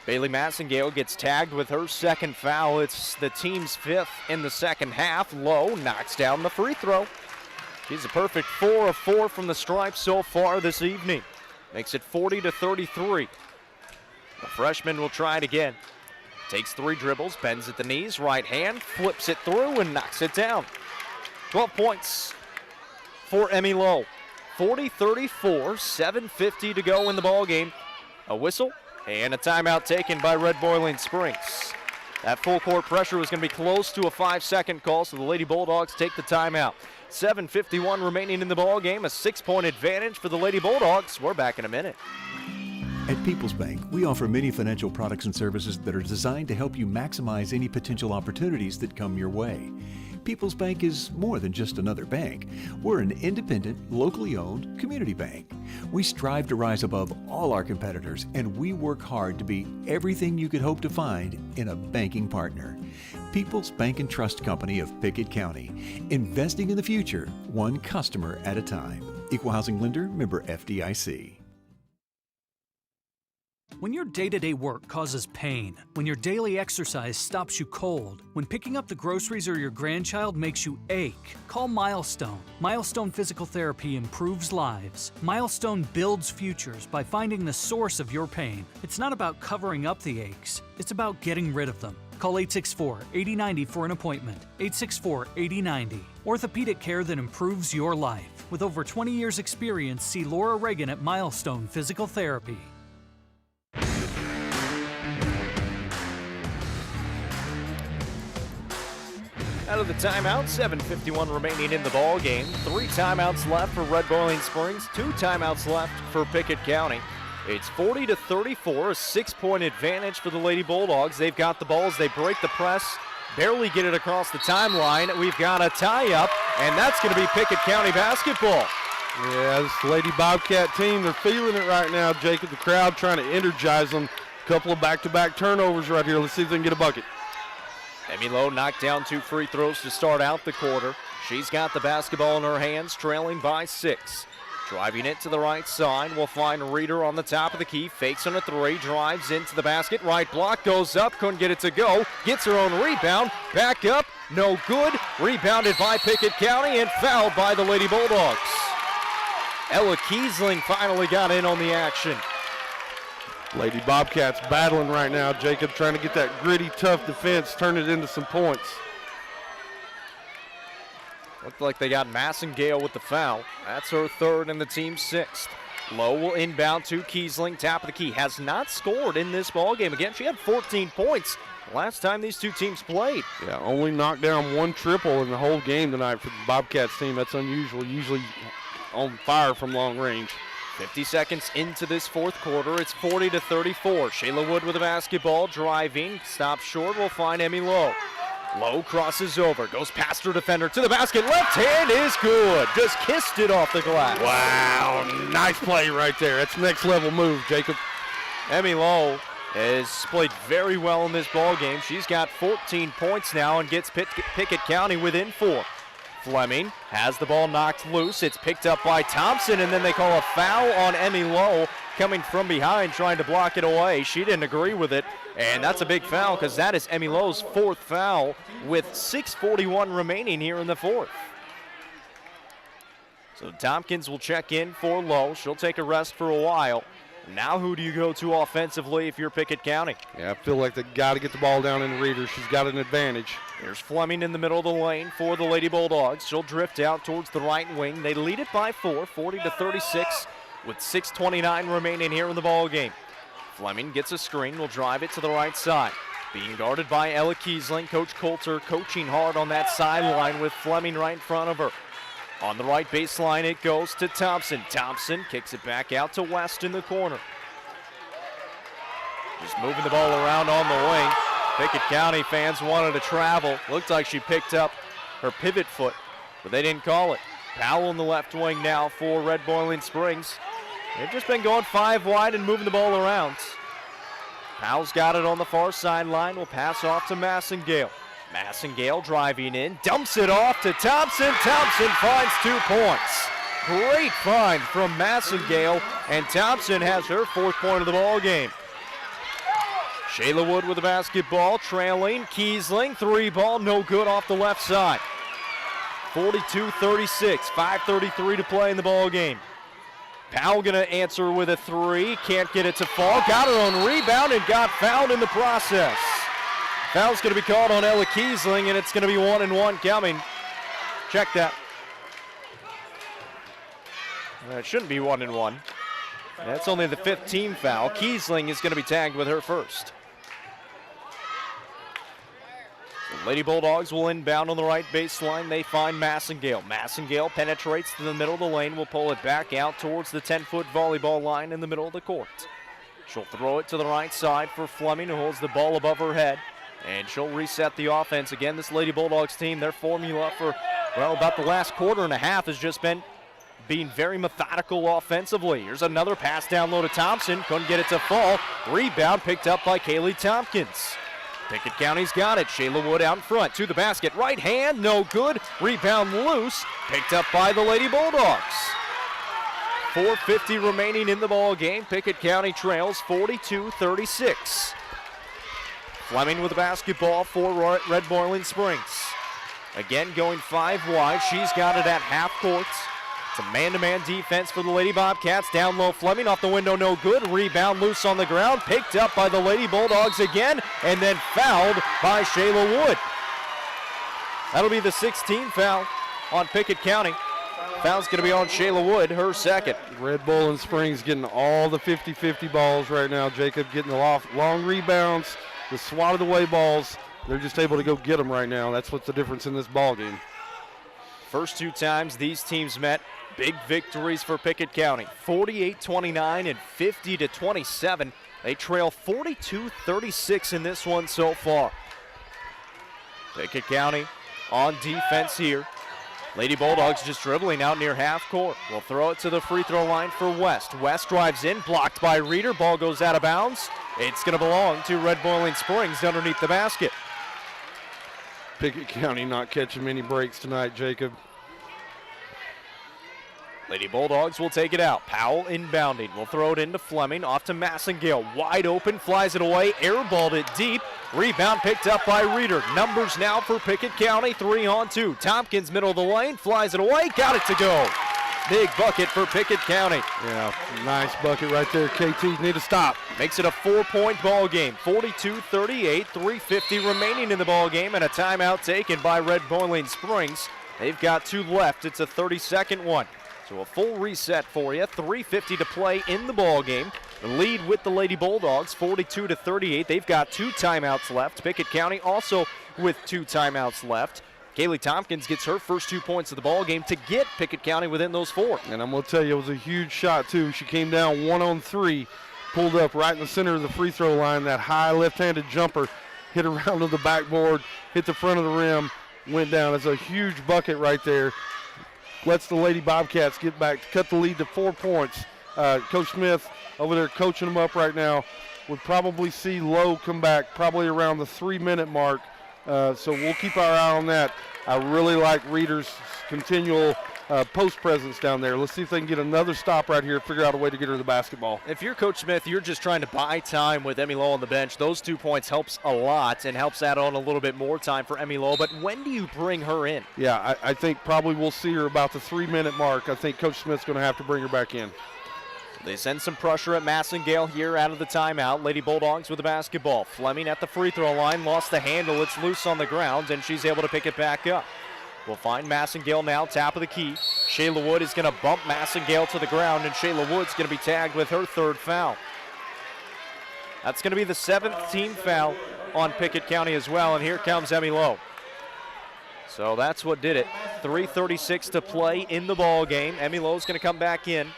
Bailey Massengale gets tagged with her second foul. It's the team's 5th in the second half. Lowe knocks down the free throw. She's a perfect 4 of 4 from the stripe so far this evening. Makes it 40-33. The freshman will try it again. Takes 3 dribbles, bends at the knees, right hand, flips it through and knocks it down. 12 points for Emmy Lowe. 40-34, 7:50 to go in the ball game. A whistle and a timeout taken by Red Boiling Springs. That full court pressure was going to be close to a 5-second call, so the Lady Bulldogs take the timeout. 7:51 remaining in the ball game, a 6-point advantage for the Lady Bulldogs. We're back in a minute. At People's Bank, we offer many financial products and services that are designed to help you maximize any potential opportunities that come your way. People's Bank is more than just another bank. We're an independent, locally owned community bank. We strive to rise above all our competitors, and we work hard to be everything you could hope to find in a banking partner. People's Bank and Trust Company of Pickett County, investing in the future, one customer at a time. Equal housing lender, member FDIC. When your day-to-day work causes pain, when your daily exercise stops you cold, when picking up the groceries or your grandchild makes you ache, call Milestone. Milestone Physical Therapy improves lives. Milestone builds futures by finding the source of your pain. It's not about covering up the aches, it's about getting rid of them. Call 864-8090 for an appointment. 864-8090. Orthopedic care that improves your life. With over 20 years' experience, see Laura Reagan at Milestone Physical Therapy. Out of the timeout, 7:51 remaining in the ball game. 3 timeouts left for Red Boiling Springs, 2 timeouts left for Pickett County. It's 40-34, a 6-point advantage for the Lady Bulldogs. They've got the ball as they break the press, barely get it across the timeline. We've got a tie-up, and that's going to be Pickett County basketball. Yeah, this Lady Bobcat team, they're feeling it right now, Jacob. The crowd trying to energize them. A couple of back-to-back turnovers right here. Let's see if they can get a bucket. Emmy Lowe knocked down 2 free throws to start out the quarter. She's got the basketball in her hands, trailing by 6. Driving it to the right side, we'll find Reeder on the top of the key. Fakes on a 3, drives into the basket. Right block, goes up, couldn't get it to go. Gets her own rebound, back up, no good. Rebounded by Pickett County and fouled by the Lady Bulldogs. Ella Kiesling finally got in on the action. Lady Bobcats battling right now, Jacob, trying to get that gritty, tough defense, turn it into some points. Looked like they got Massengale with the foul. That's her 3rd and the team's 6th. Lowe will inbound to Kiesling, top of the key. Has not scored in this ballgame. Again, she had 14 points last time these two teams played. Yeah, only knocked down 1 triple in the whole game tonight for the Bobcats team. That's unusual, usually on fire from long range. 50 seconds into this 4th quarter, it's 40-34. Shayla Wood with the basketball, driving, stops short, we'll find Emmy Lowe. Lowe crosses over, goes past her defender to the basket. Left hand is good. Just kissed it off the glass. Wow, nice play right there. That's next level move, Jacob. Emmy Lowe has played very well in this ball game. She's got 14 points now and gets Pickett County within 4. Fleming has the ball knocked loose. It's picked up by Thompson, and then they call a foul on Emmy Lowe coming from behind, trying to block it away. She didn't agree with it, and that's a big foul because that is Emmy Lowe's 4th foul with 6:41 remaining here in the 4th. So Tompkins will check in for Lowe. She'll take a rest for a while. Now who do you go to offensively if you're Pickett County? Yeah, I feel like they got to get the ball down in Reeder. She's got an advantage. Here's Fleming in the middle of the lane for the Lady Bulldogs. She'll drift out towards the right wing. They lead it by 4, 40-36, with 6:29 remaining here in the ball game. Fleming gets a screen, will drive it to the right side. Being guarded by Ella Kiesling. Coach Coulter coaching hard on that sideline with Fleming right in front of her. On the right baseline, it goes to Thompson. Thompson kicks it back out to West in the corner. Just moving the ball around on the wing. Pickett County fans wanted to travel. Looked like she picked up her pivot foot, but they didn't call it. Powell in the left wing now for Red Boiling Springs. They've just been going 5 wide and moving the ball around. Powell's got it on the far sideline. Will pass off to Massengale. Massengale driving in, dumps it off to Thompson. Thompson finds 2 points. Great find from Massengale, and Thompson has her 4th point of the ball game. Shayla Wood with the basketball, trailing. Kiesling, 3 ball, no good off the left side. 42-36, 5:33 to play in the ball game. Powell gonna answer with a 3, can't get it to fall. Got her on rebound and got fouled in the process. Foul's going to be called on Ella Kiesling, and it's going to be 1-1 coming. Check that. It shouldn't be 1-1. That's only the 5th team foul. Kiesling is going to be tagged with her 1st. The Lady Bulldogs will inbound on the right baseline. They find Massengale. Massengale penetrates to the middle of the lane. Will pull it back out towards the 10-foot volleyball line in the middle of the court. She'll throw it to the right side for Fleming, who holds the ball above her head. And she'll reset the offense. Again, this Lady Bulldogs team, their formula for, well, about the last quarter and a half has just been being very methodical offensively. Here's another pass down low to Thompson. Couldn't get it to fall. Rebound picked up by Kaylee Tompkins. Pickett County's got it. Shayla Wood out in front to the basket. Right hand, no good. Rebound loose. Picked up by the Lady Bulldogs. 4:50 remaining in the ball game. Pickett County trails 42-36. Fleming with the basketball for Red Boiling Springs. Again, going 5 wide. She's got it at half court. It's a man-to-man defense for the Lady Bobcats. Down low, Fleming off the window, no good. Rebound loose on the ground. Picked up by the Lady Bulldogs again, and then fouled by Shayla Wood. That'll be the 16th foul on Pickett County. Foul's going to be on Shayla Wood, her 2nd. Red Boiling Springs getting all the 50-50 balls right now, Jacob. Getting the long rebounds, the swatted away balls. They're just able to go get them right now. That's what's the difference in this ball game. First 2 times these teams met, big victories for Pickett County. 48-29 and 50-27. They trail 42-36 in this one so far. Pickett County on defense here. Lady Bulldogs just dribbling out near half court. Will throw it to the free throw line for West. West drives in, blocked by Reeder. Ball goes out of bounds. It's going to belong to Red Boiling Springs underneath the basket. Pickett County not catching many breaks tonight, Jacob. Lady Bulldogs will take it out. Powell inbounding. Will throw it into Fleming. Off to Massengale. Wide open. Flies it away. Airballed it deep. Rebound picked up by Reeder. Numbers now for Pickett County. 3-on-2. Tompkins middle of the lane. Flies it away. Got it to go. Big bucket for Pickett County. Yeah, nice bucket right there. KT need to stop. Makes it a 4-point ball game. 42-38. 3:50 remaining in the ball game, and a timeout taken by Red Boiling Springs. They've got 2 left. It's a 30-second one. So a full reset for you. 3:50 to play in the ball game. The lead with the Lady Bulldogs, 42-38. They've got 2 timeouts left. Pickett County also with 2 timeouts left. Kaylee Tompkins gets her first 2 points of the ball game to get Pickett County within those 4. And I'm going to tell you, it was a huge shot, too. She came down 1-on-3, pulled up right in the center of the free throw line. That high left-handed jumper hit around to the backboard, hit the front of the rim, went down. It's a huge bucket right there. Lets the Lady Bobcats get back to cut the lead to 4 points. Coach Smith over there coaching them up right now. Would probably see Lowe come back probably around the 3-minute mark. So we'll keep our eye on that. I really like Reeder's continual post presence down there. Let's see if they can get another stop right here, figure out a way to get her the basketball. If you're Coach Smith, you're just trying to buy time with Emmy Lowe on the bench. Those 2 points helps a lot and helps add on a little bit more time for Emmy Lowe. But when do you bring her in? Yeah, I think probably we'll see her about the 3-minute mark. I think Coach Smith's going to have to bring her back in. They send some pressure at Massengale here out of the timeout. Lady Bulldogs with the basketball. Fleming at the free throw line, lost the handle. It's loose on the ground, and she's able to pick it back up. We'll find Massengale now, top of the key. Shayla Wood is going to bump Massengale to the ground, and Shayla Wood's going to be tagged with her 3rd foul. That's going to be the 7th team foul on Pickett County as well, and here comes Emmy Lowe. So that's what did it. 3:36 to play in the ball game. Emmy Lowe's going to come back in.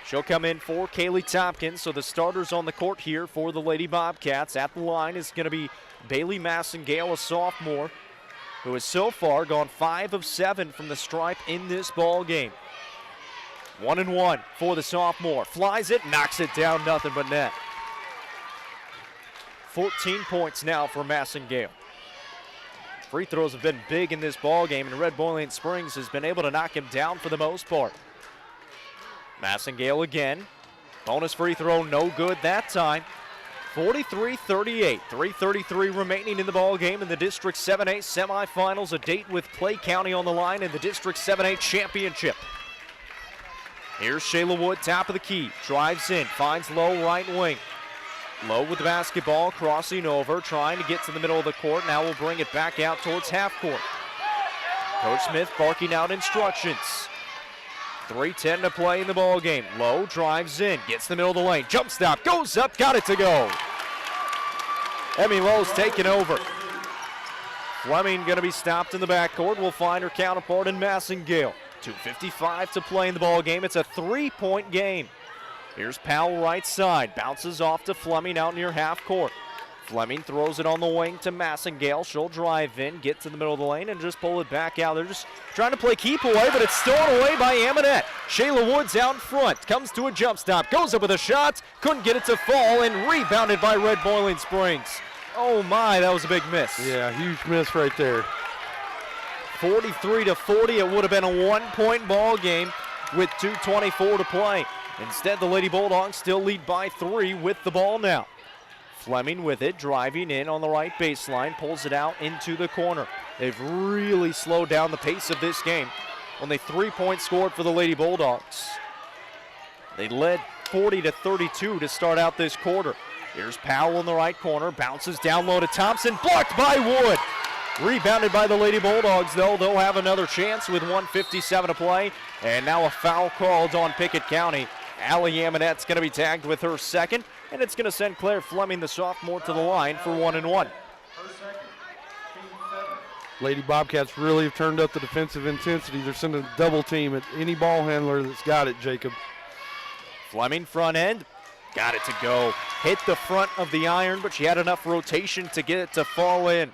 She'll come in for Kaylee Tompkins, so the starters on the court here for the Lady Bobcats. At the line is going to be Bailey Massengale, a sophomore, who has so far gone 5 of 7 from the stripe in this ball game. 1-1 for the sophomore. Flies it, knocks it down, nothing but net. 14 points now for Massengale. Free throws have been big in this ball game, and Red Boiling Springs has been able to knock him down for the most part. Massengale again. Bonus free throw, no good that time. 43-38, 3:33 remaining in the ball game in the District 7A semifinals. A date with Clay County on the line in the District 7A championship. Here's Shayla Wood, top of the key. Drives in, finds Lowe right wing. Lowe with the basketball, crossing over, trying to get to the middle of the court. Now we'll bring it back out towards half court. Coach Smith barking out instructions. 3:10 to play in the ball game. Lowe drives in, gets the middle of the lane, jump stop, goes up, got it to go. Emmy Lowe's taking over. Fleming going to be stopped in the backcourt. We'll find her counterpart in Massengale. 2:55 to play in the ball game. It's a 3-point game. Here's Powell right side, bounces off to Fleming out near half court. Fleming throws it on the wing to Massengale. She'll drive in, get to the middle of the lane, and just pull it back out. They're just trying to play keep away, but it's stolen away by Amonette. Shayla Woods out in front, comes to a jump stop, goes up with a shot, couldn't get it to fall, and rebounded by Red Boiling Springs. Oh my, that was a big miss. Yeah, huge miss right there. 43-40, it would have been a 1-point ball game with 2:24 to play. Instead, the Lady Bulldogs still lead by 3 with the ball now. Fleming with it, driving in on the right baseline, pulls it out into the corner. They've really slowed down the pace of this game. Only 3 points scored for the Lady Bulldogs. They led 40-32 to start out this quarter. Here's Powell in the right corner, bounces down low to Thompson, blocked by Wood. Rebounded by the Lady Bulldogs, though. They'll have another chance with 1:57 to play. And now a foul called on Pickett County. Allie Amonette's going to be tagged with her 2nd, and it's going to send Claire Fleming, the sophomore, to the line for 1-1. Lady Bobcats really have turned up the defensive intensity. They're sending a double team at any ball handler that's got it, Jacob. Fleming front end, got it to go. Hit the front of the iron, but she had enough rotation to get it to fall in.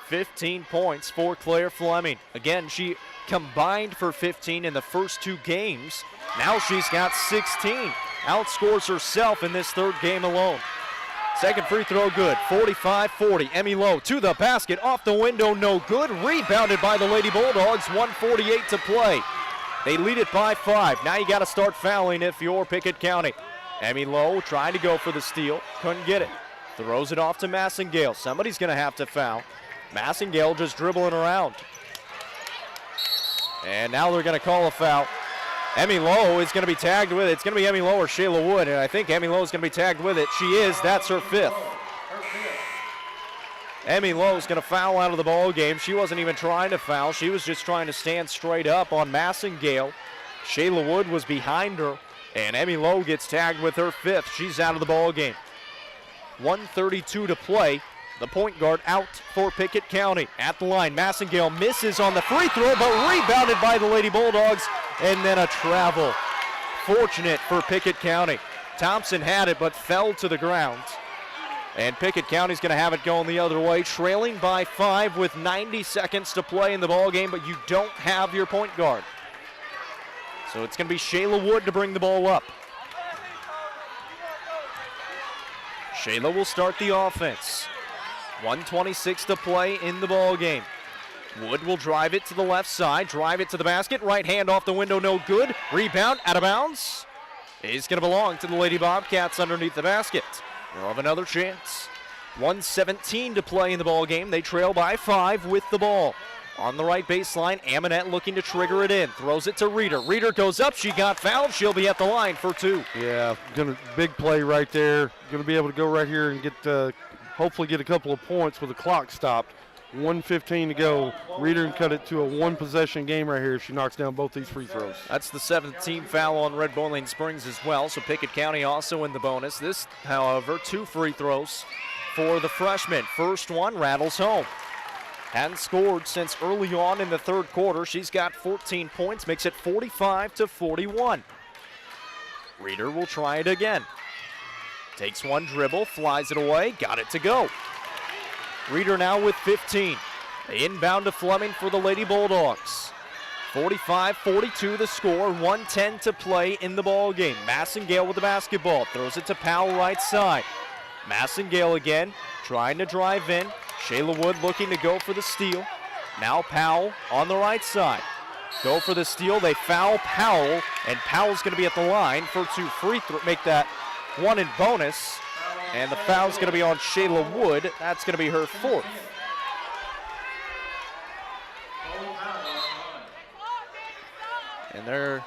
15 points for Claire Fleming. Again, she combined for 15 in the first 2 games. Now she's got 16. Outscores herself in this 3rd game alone. Second free throw good, 45-40. Emmy Lowe to the basket, off the window, no good. Rebounded by the Lady Bulldogs, 1:48 to play. They lead it by 5. Now you got to start fouling if you're Pickett County. Emmy Lowe trying to go for the steal, couldn't get it. Throws it off to Massengale. Somebody's going to have to foul. Massengale just dribbling around. And now they're going to call a foul. Emmy Lowe is going to be tagged with it. It's going to be Emmy Lowe or Shayla Wood, and I think Emmy Lowe is going to be tagged with it. She is. That's her 5th. Emmy Lowe is going to foul out of the ball game. She wasn't even trying to foul. She was just trying to stand straight up on Massengale. Shayla Wood was behind her, and Emmy Lowe gets tagged with her 5th. She's out of the ball game. 1:32 to play. The point guard out for Pickett County. At the line, Massengale misses on the free throw, but rebounded by the Lady Bulldogs, and then a travel. Fortunate for Pickett County. Thompson had it, but fell to the ground. And Pickett County's going to have it going the other way, trailing by 5 with 90 seconds to play in the ball game, but you don't have your point guard. So it's going to be Shayla Wood to bring the ball up. Shayla will start the offense. 1:26 to play in the ball game. Wood will drive it to the left side, drive it to the basket. Right hand off the window, no good. Rebound, out of bounds. Is going to belong to the Lady Bobcats underneath the basket. They'll have another chance. 1:17 to play in the ball game. They trail by 5 with the ball. On the right baseline, Amonette looking to trigger it in. Throws it to Reeder. Reeder goes up. She got fouled. She'll be at the line for 2. Yeah, big play right there. Going to be able to go right here and get hopefully get a couple of points with the clock stopped. 1:15 to go. Reeder can cut it to a 1-possession game right here if she knocks down both these free throws. That's the 7th team foul on Red Boiling Springs as well, so Pickett County also in the bonus. This, however, 2 free throws for the freshman. First one rattles home. Hadn't scored since early on in the 3rd quarter. She's got 14 points, makes it 45-41. Reeder will try it again. Takes one dribble, flies it away, got it to go. Reeder now with 15. They inbound to Fleming for the Lady Bulldogs. 45-42 the score, 1:10 to play in the ball game. Massengale with the basketball, throws it to Powell right side. Massengale again, trying to drive in. Shayla Wood looking to go for the steal. Now Powell on the right side. Go for the steal, they foul Powell, and Powell's going to be at the line for 2 free throws, make that 1 in bonus, and the foul's going to be on Shayla Wood. That's going to be her 4th. And they're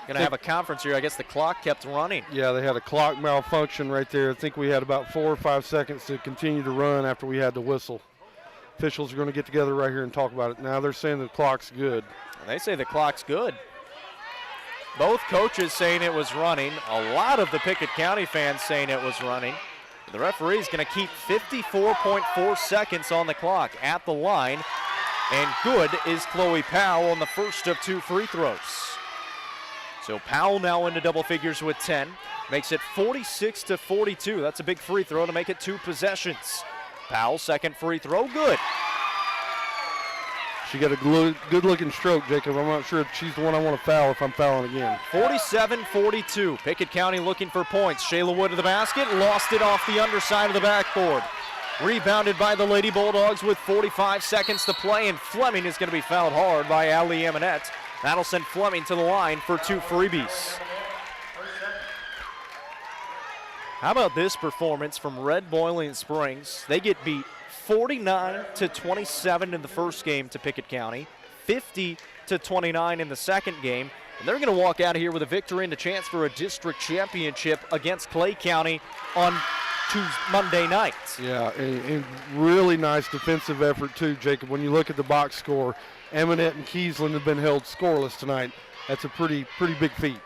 going to have a conference here. I guess the clock kept running. Yeah, they had a clock malfunction right there. I think we had about 4 or 5 seconds to continue to run after we had the whistle. Officials are going to get together right here and talk about it. Now they're saying the clock's good. They say the clock's good. Both coaches saying it was running. A lot of the Pickett County fans saying it was running. The referee's going to keep 54.4 seconds on the clock at the line. And good is Chloe Powell on the first of 2 free throws. So Powell now into double figures with 10. Makes it 46-42. That's a big free throw to make it 2 possessions. Powell, second free throw, good. She got a good-looking stroke, Jacob. I'm not sure if she's the one I want to foul if I'm fouling again. 47-42. Pickett County looking for points. Shayla Wood to the basket, lost it off the underside of the backboard. Rebounded by the Lady Bulldogs with 45 seconds to play, and Fleming is going to be fouled hard by Ali Amonette. That'll send Fleming to the line for 2 freebies. How about this performance from Red Boiling Springs? They get beat 49-27 in the first game to Pickett County, 50-29 in the second game, and they're going to walk out of here with a victory and a chance for a district championship against Clay County on Monday night. Yeah, and really nice defensive effort too, Jacob. When you look at the box score, Amonette and Kiesland have been held scoreless tonight. That's a pretty big feat.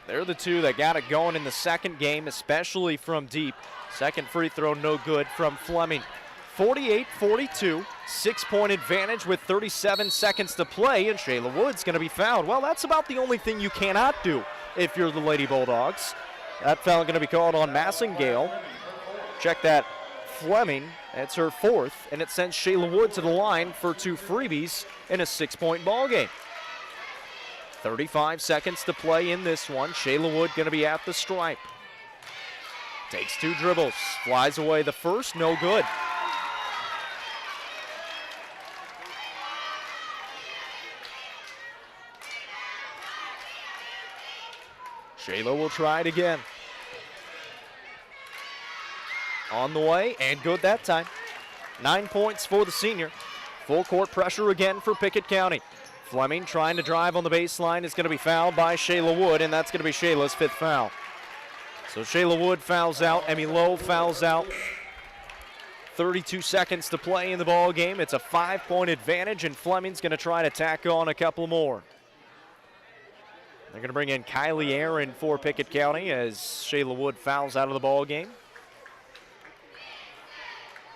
They're the 2 that got it going in the second game, especially from deep. Second free throw no good from Fleming. 48-42, 6-point advantage with 37 seconds to play, and Shayla Wood's going to be fouled. Well, that's about the only thing you cannot do if you're the Lady Bulldogs. That foul going to be called on Massengale. Check that, Fleming. That's her 4th, and it sends Shayla Wood to the line for 2 freebies in a 6-point ball game. 35 seconds to play in this one. Shayla Wood going to be at the stripe. Takes 2 dribbles, flies away the first, no good. Shayla will try it again. On the way, and good that time. 9 points for the senior. Full court pressure again for Pickett County. Fleming trying to drive on the baseline is going to be fouled by Shayla Wood, and that's going to be Shayla's 5th foul. So Shayla Wood fouls out, Emmy Lowe fouls out. 32 seconds to play in the ball game. It's a 5-point advantage, and Fleming's going to try to tack on a couple more. They're going to bring in Kylie Aaron for Pickett County as Shayla Wood fouls out of the ball game.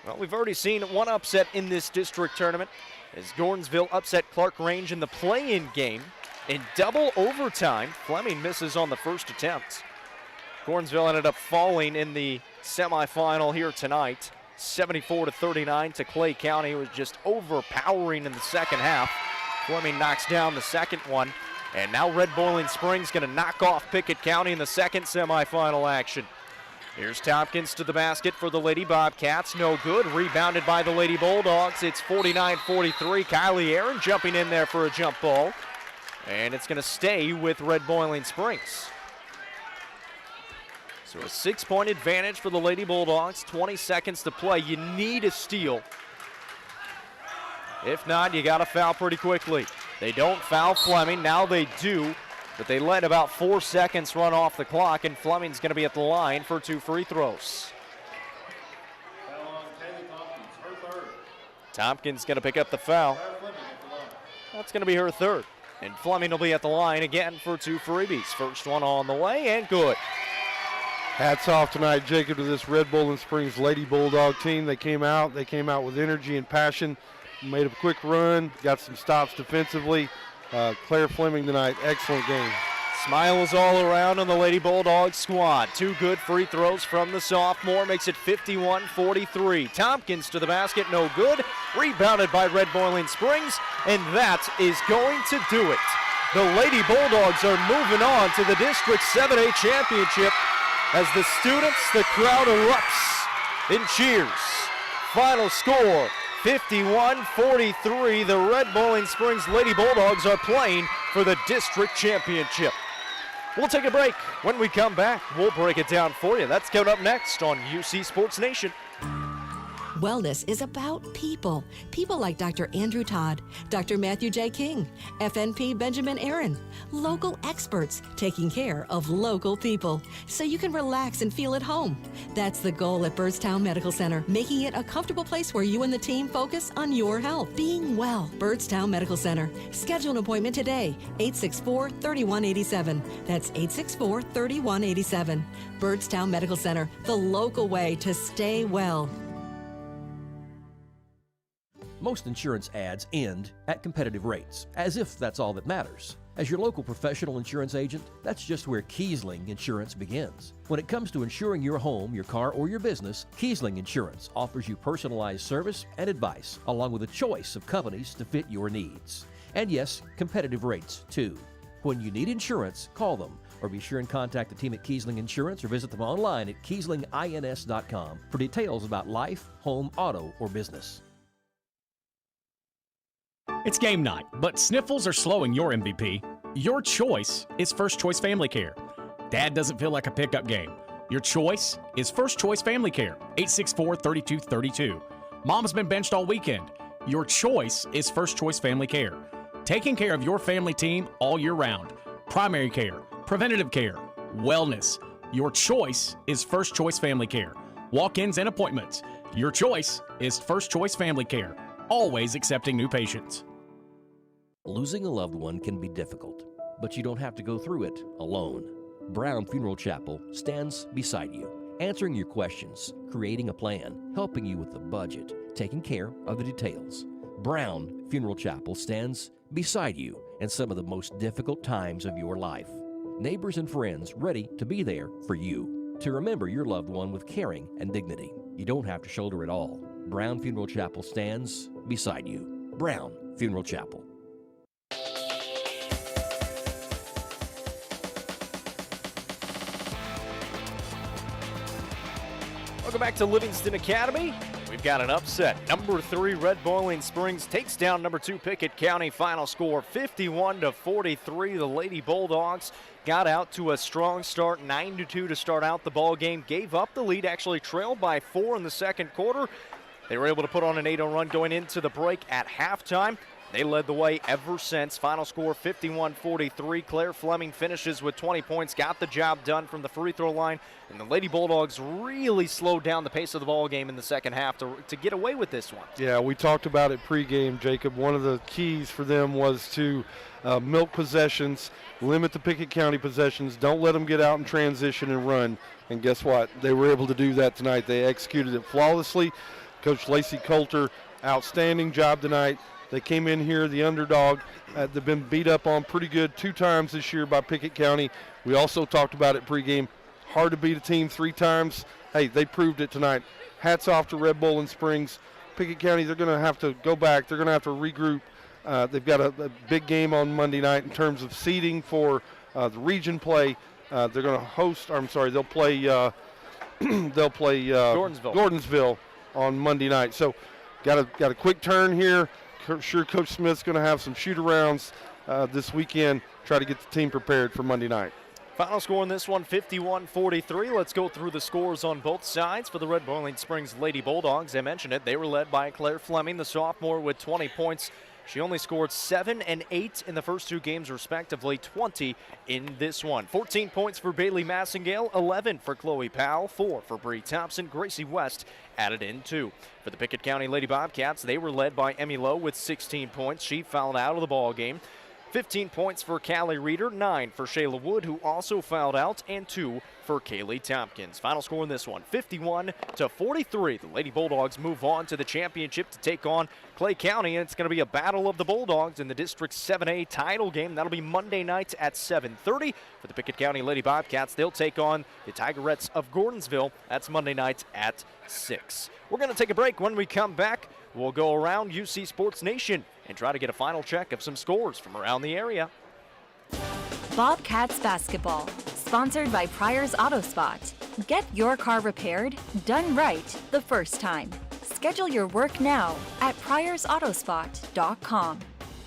Well, we've already seen one upset in this district tournament as Gordonsville upset Clark Range in the play-in game. In double overtime, Fleming misses on the first attempt. Gordonsville ended up falling in the semifinal here tonight. 74-39 to Clay County. It was just overpowering in the second half. Fleming knocks down the second one. And now Red Boiling Springs going to knock off Pickett County in the second semifinal action. Here's Tompkins to the basket for the Lady Bobcats. No good. Rebounded by the Lady Bulldogs. It's 49-43. Kylie Aaron jumping in there for a jump ball. And it's going to stay with Red Boiling Springs. So a 6-point advantage for the Lady Bulldogs. 20 seconds to play. You need a steal. If not, you got to foul pretty quickly. They don't foul Fleming. Now they do. But they let about 4 seconds run off the clock, and Fleming's going to be at the line for 2 free throws. Tompkins going to pick up the foul. That's going to be her 3rd. And Fleming will be at the line again for 2 freebies. First one on the way, and good. Hats off tonight, Jacob, to this Red Boiling Springs Lady Bulldog team. They came out with energy and passion, made a quick run, got some stops defensively. Claire Fleming tonight, excellent game. Smiles all around on the Lady Bulldogs squad. 2 good free throws from the sophomore, makes it 51-43. Tompkins to the basket, no good. Rebounded by Red Boiling Springs, and that is going to do it. The Lady Bulldogs are moving on to the District 7A Championship as the students, the crowd erupts in cheers. Final score, 51-43, the Red Boiling Springs Lady Bulldogs are playing for the district championship. We'll take a break. When we come back, we'll break it down for you. That's coming up next on UC Sports Nation. Wellness is about people. People like Dr. Andrew Todd, Dr. Matthew J. King, FNP Benjamin Aaron. Local experts taking care of local people so you can relax and feel at home. That's the goal at Byrdstown Medical Center, making it a comfortable place where you and the team focus on your health. Being well, Byrdstown Medical Center. Schedule an appointment today, 864-3187. That's 864-3187. Byrdstown Medical Center, the local way to stay well. Most insurance ads end at competitive rates, as if that's all that matters. As your local professional insurance agent, that's just where Kiesling Insurance begins. When it comes to insuring your home, your car, or your business, Kiesling Insurance offers you personalized service and advice, along with a choice of companies to fit your needs. And yes, competitive rates, too. When you need insurance, call them, or be sure and contact the team at Kiesling Insurance or visit them online at KieslingINS.com for details about life, home, auto, or business. It's game night, but sniffles are slowing your MVP. Your choice is First Choice Family Care. Dad doesn't feel like a pickup game. Your choice is First Choice Family Care, 864-3232. Mom's been benched all weekend. Your choice is First Choice Family Care. Taking care of your family team all year round. Primary care, preventative care, wellness. Your choice is First Choice Family Care. Walk-ins and appointments. Your choice is First Choice Family Care. Always accepting new patients. Losing a loved one can be difficult, but you don't have to go through it alone. Brown Funeral Chapel stands beside you, answering your questions, creating a plan, helping you with the budget, taking care of the details. Brown Funeral Chapel stands beside you in some of the most difficult times of your life. Neighbors and friends ready to be there for you, to remember your loved one with caring and dignity. You don't have to shoulder it all. Brown Funeral Chapel stands beside you. Brown Funeral Chapel. Welcome back to Livingston Academy. We've got an upset. Number 3 Red Boiling Springs takes down number 2 Pickett County. Final score 51-43. The Lady Bulldogs got out to a strong start, 9-2 to start out the ball game. Gave up the lead, actually trailed by 4 in the second quarter. They were able to put on an 8-0 run going into the break at halftime. They led the way ever since. Final score 51-43. Claire Fleming finishes with 20 points, got the job done from the free throw line, and the Lady Bulldogs really slowed down the pace of the ball game in the second half to get away with this one. Yeah, we talked about it pregame, Jacob. One of the keys for them was to milk possessions, limit the Pickett County possessions, don't let them get out in transition and run. And guess what? They were able to do that tonight. They executed it flawlessly. Coach Lacey Coulter, outstanding job tonight. They came in here, the underdog. They've been beat up on pretty good 2 times this year by Pickett County. We also talked about it pregame. Hard to beat a team 3 times. Hey, they proved it tonight. Hats off to Red Boiling Springs. Pickett County, they're going to have to go back. They're going to have to regroup. They've got a big game on Monday night in terms of seeding for the region play. They're going to host. They'll play. They'll play Gordonsville on Monday night. So, got a quick turn here. Sure, Coach Smith's going to have some shoot-arounds this weekend, try to get the team prepared for Monday night. Final score in this one, 51-43. Let's go through the scores on both sides for the Red Boiling Springs Lady Bulldogs. I mentioned it. They were led by Claire Fleming, the sophomore, with 20 points. She only scored 7 and 8 in the first 2 games, respectively, 20 in this one. 14 points for Bailey Massingale, 11 for Chloe Powell, 4 for Bree Thompson. Gracie West added in 2. For the Pickett County Lady Bobcats, they were led by Emmy Lowe with 16 points. She fouled out of the ball game. 15 points for Callie Reeder, 9 for Shayla Wood, who also fouled out, and 2 for Kaylee Tompkins. Final score in this one, 51-43. The Lady Bulldogs move on to the championship to take on Clay County, and it's going to be a battle of the Bulldogs in the District 7A title game. That'll be Monday night at 7:30. For the Pickett County Lady Bobcats, they'll take on the Tigerettes of Gordonsville. That's Monday night at 6. We're going to take a break. When we come back, we'll go around UC Sports Nation and try to get a final check of some scores from around the area. Bobcats basketball, sponsored by Pryor's Auto Spot. Get your car repaired, done right the first time. Schedule your work now at pryorsautospot.com.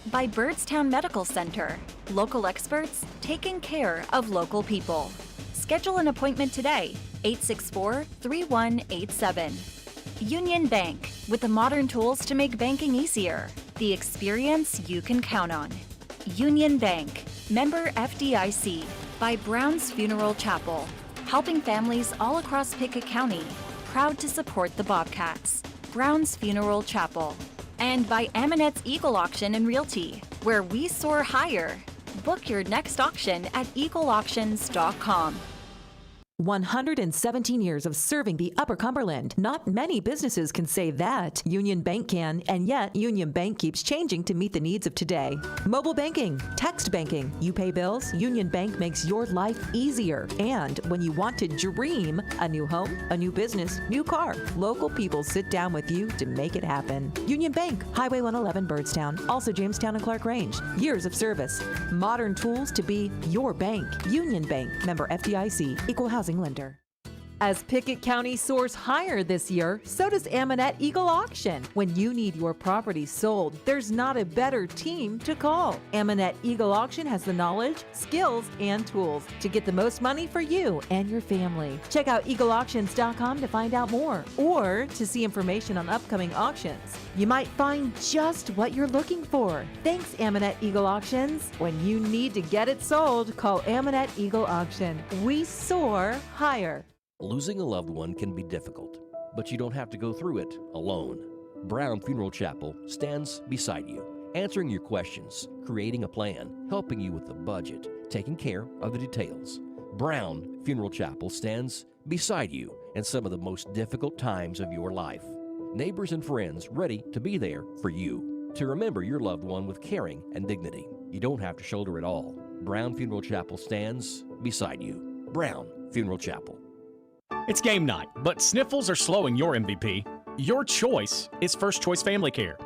By Byrdstown Medical Center, local experts taking care of local people. Schedule an appointment today, 864-3187. Union Bank, with the modern tools to make banking easier. The experience you can count on. Union Bank, member FDIC. By Brown's Funeral Chapel, helping families all across Pickett County. Proud to support the Bobcats. Brown's Funeral Chapel. And by Aminette's Eagle Auction and Realty, where we soar higher. Book your next auction at eagleauctions.com. 117 years of serving the Upper Cumberland. Not many businesses can say that. Union Bank can, and yet Union Bank keeps changing to meet the needs of today. Mobile banking, text banking. You pay bills, Union Bank makes your life easier. And when you want to dream a new home, a new business, new car, local people sit down with you to make it happen. Union Bank, Highway 111 Byrdstown, also Jamestown and Clark Range. Years of service, modern tools to be your bank. Union Bank, member FDIC, equal housing lender. As Pickett County soars higher this year, so does Aminette Eagle Auction. When you need your property sold, there's not a better team to call. Aminette Eagle Auction has the knowledge, skills, and tools to get the most money for you and your family. Check out eagleauctions.com to find out more or to see information on upcoming auctions. You might find just what you're looking for. Thanks, Aminette Eagle Auctions. When you need to get it sold, call Aminette Eagle Auction. We soar higher. Losing a loved one can be difficult, but you don't have to go through it alone. Brown Funeral Chapel stands beside you, answering your questions, creating a plan, helping you with the budget, taking care of the details. Brown Funeral Chapel stands beside you in some of the most difficult times of your life. Neighbors and friends ready to be there for you, to remember your loved one with caring and dignity. You don't have to shoulder it all. Brown Funeral Chapel stands beside you. Brown Funeral Chapel. It's game night, but sniffles are slowing your MVP. Your choice is First Choice Family Care.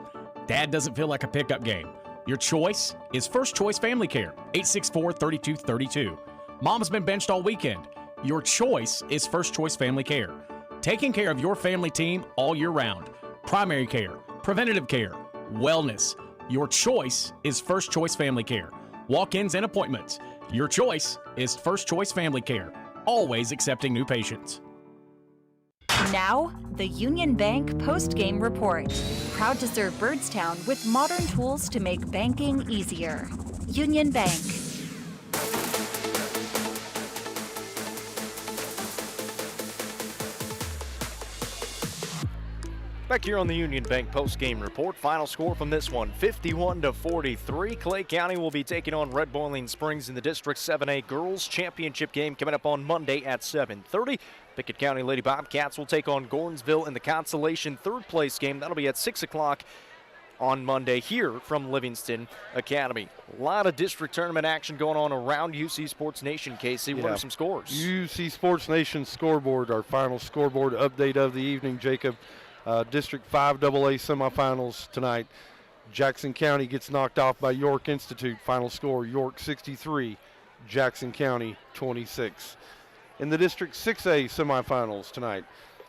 Dad doesn't feel like a pickup game. Your choice is First Choice Family Care, 864-3232. Mom's been benched all weekend. Your choice is First Choice Family Care. taking care of your family team all year round. Primary care, preventative care, wellness. Your choice is First Choice Family Care. Walk-ins and appointments. Your choice is First Choice Family Care. Always accepting new patients. Now, the Union Bank post-game report. Proud to serve Byrdstown with modern tools to make banking easier. Union Bank. Back here on the Union Bank post-game report, final score from this one, 51-43. Clay County will be taking on Red Boiling Springs in the District 7A Girls Championship game coming up on Monday at 7:30. Pickett County Lady Bobcats will take on Gordonsville in the consolation third-place game. That'll be at 6 o'clock on Monday here from Livingston Academy. A lot of district tournament action going on around UC Sports Nation. Casey, what are some scores? UC Sports Nation scoreboard, our final scoreboard update of the evening, Jacob. District 5AA semifinals tonight. Jackson County gets knocked off by York Institute. Final score, York 63, Jackson County 26. In the District 6A semifinals tonight,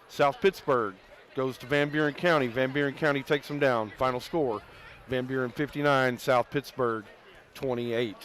South Pittsburgh goes to Van Buren County. Van Buren County takes them down. Final score, Van Buren 59, South Pittsburgh 28.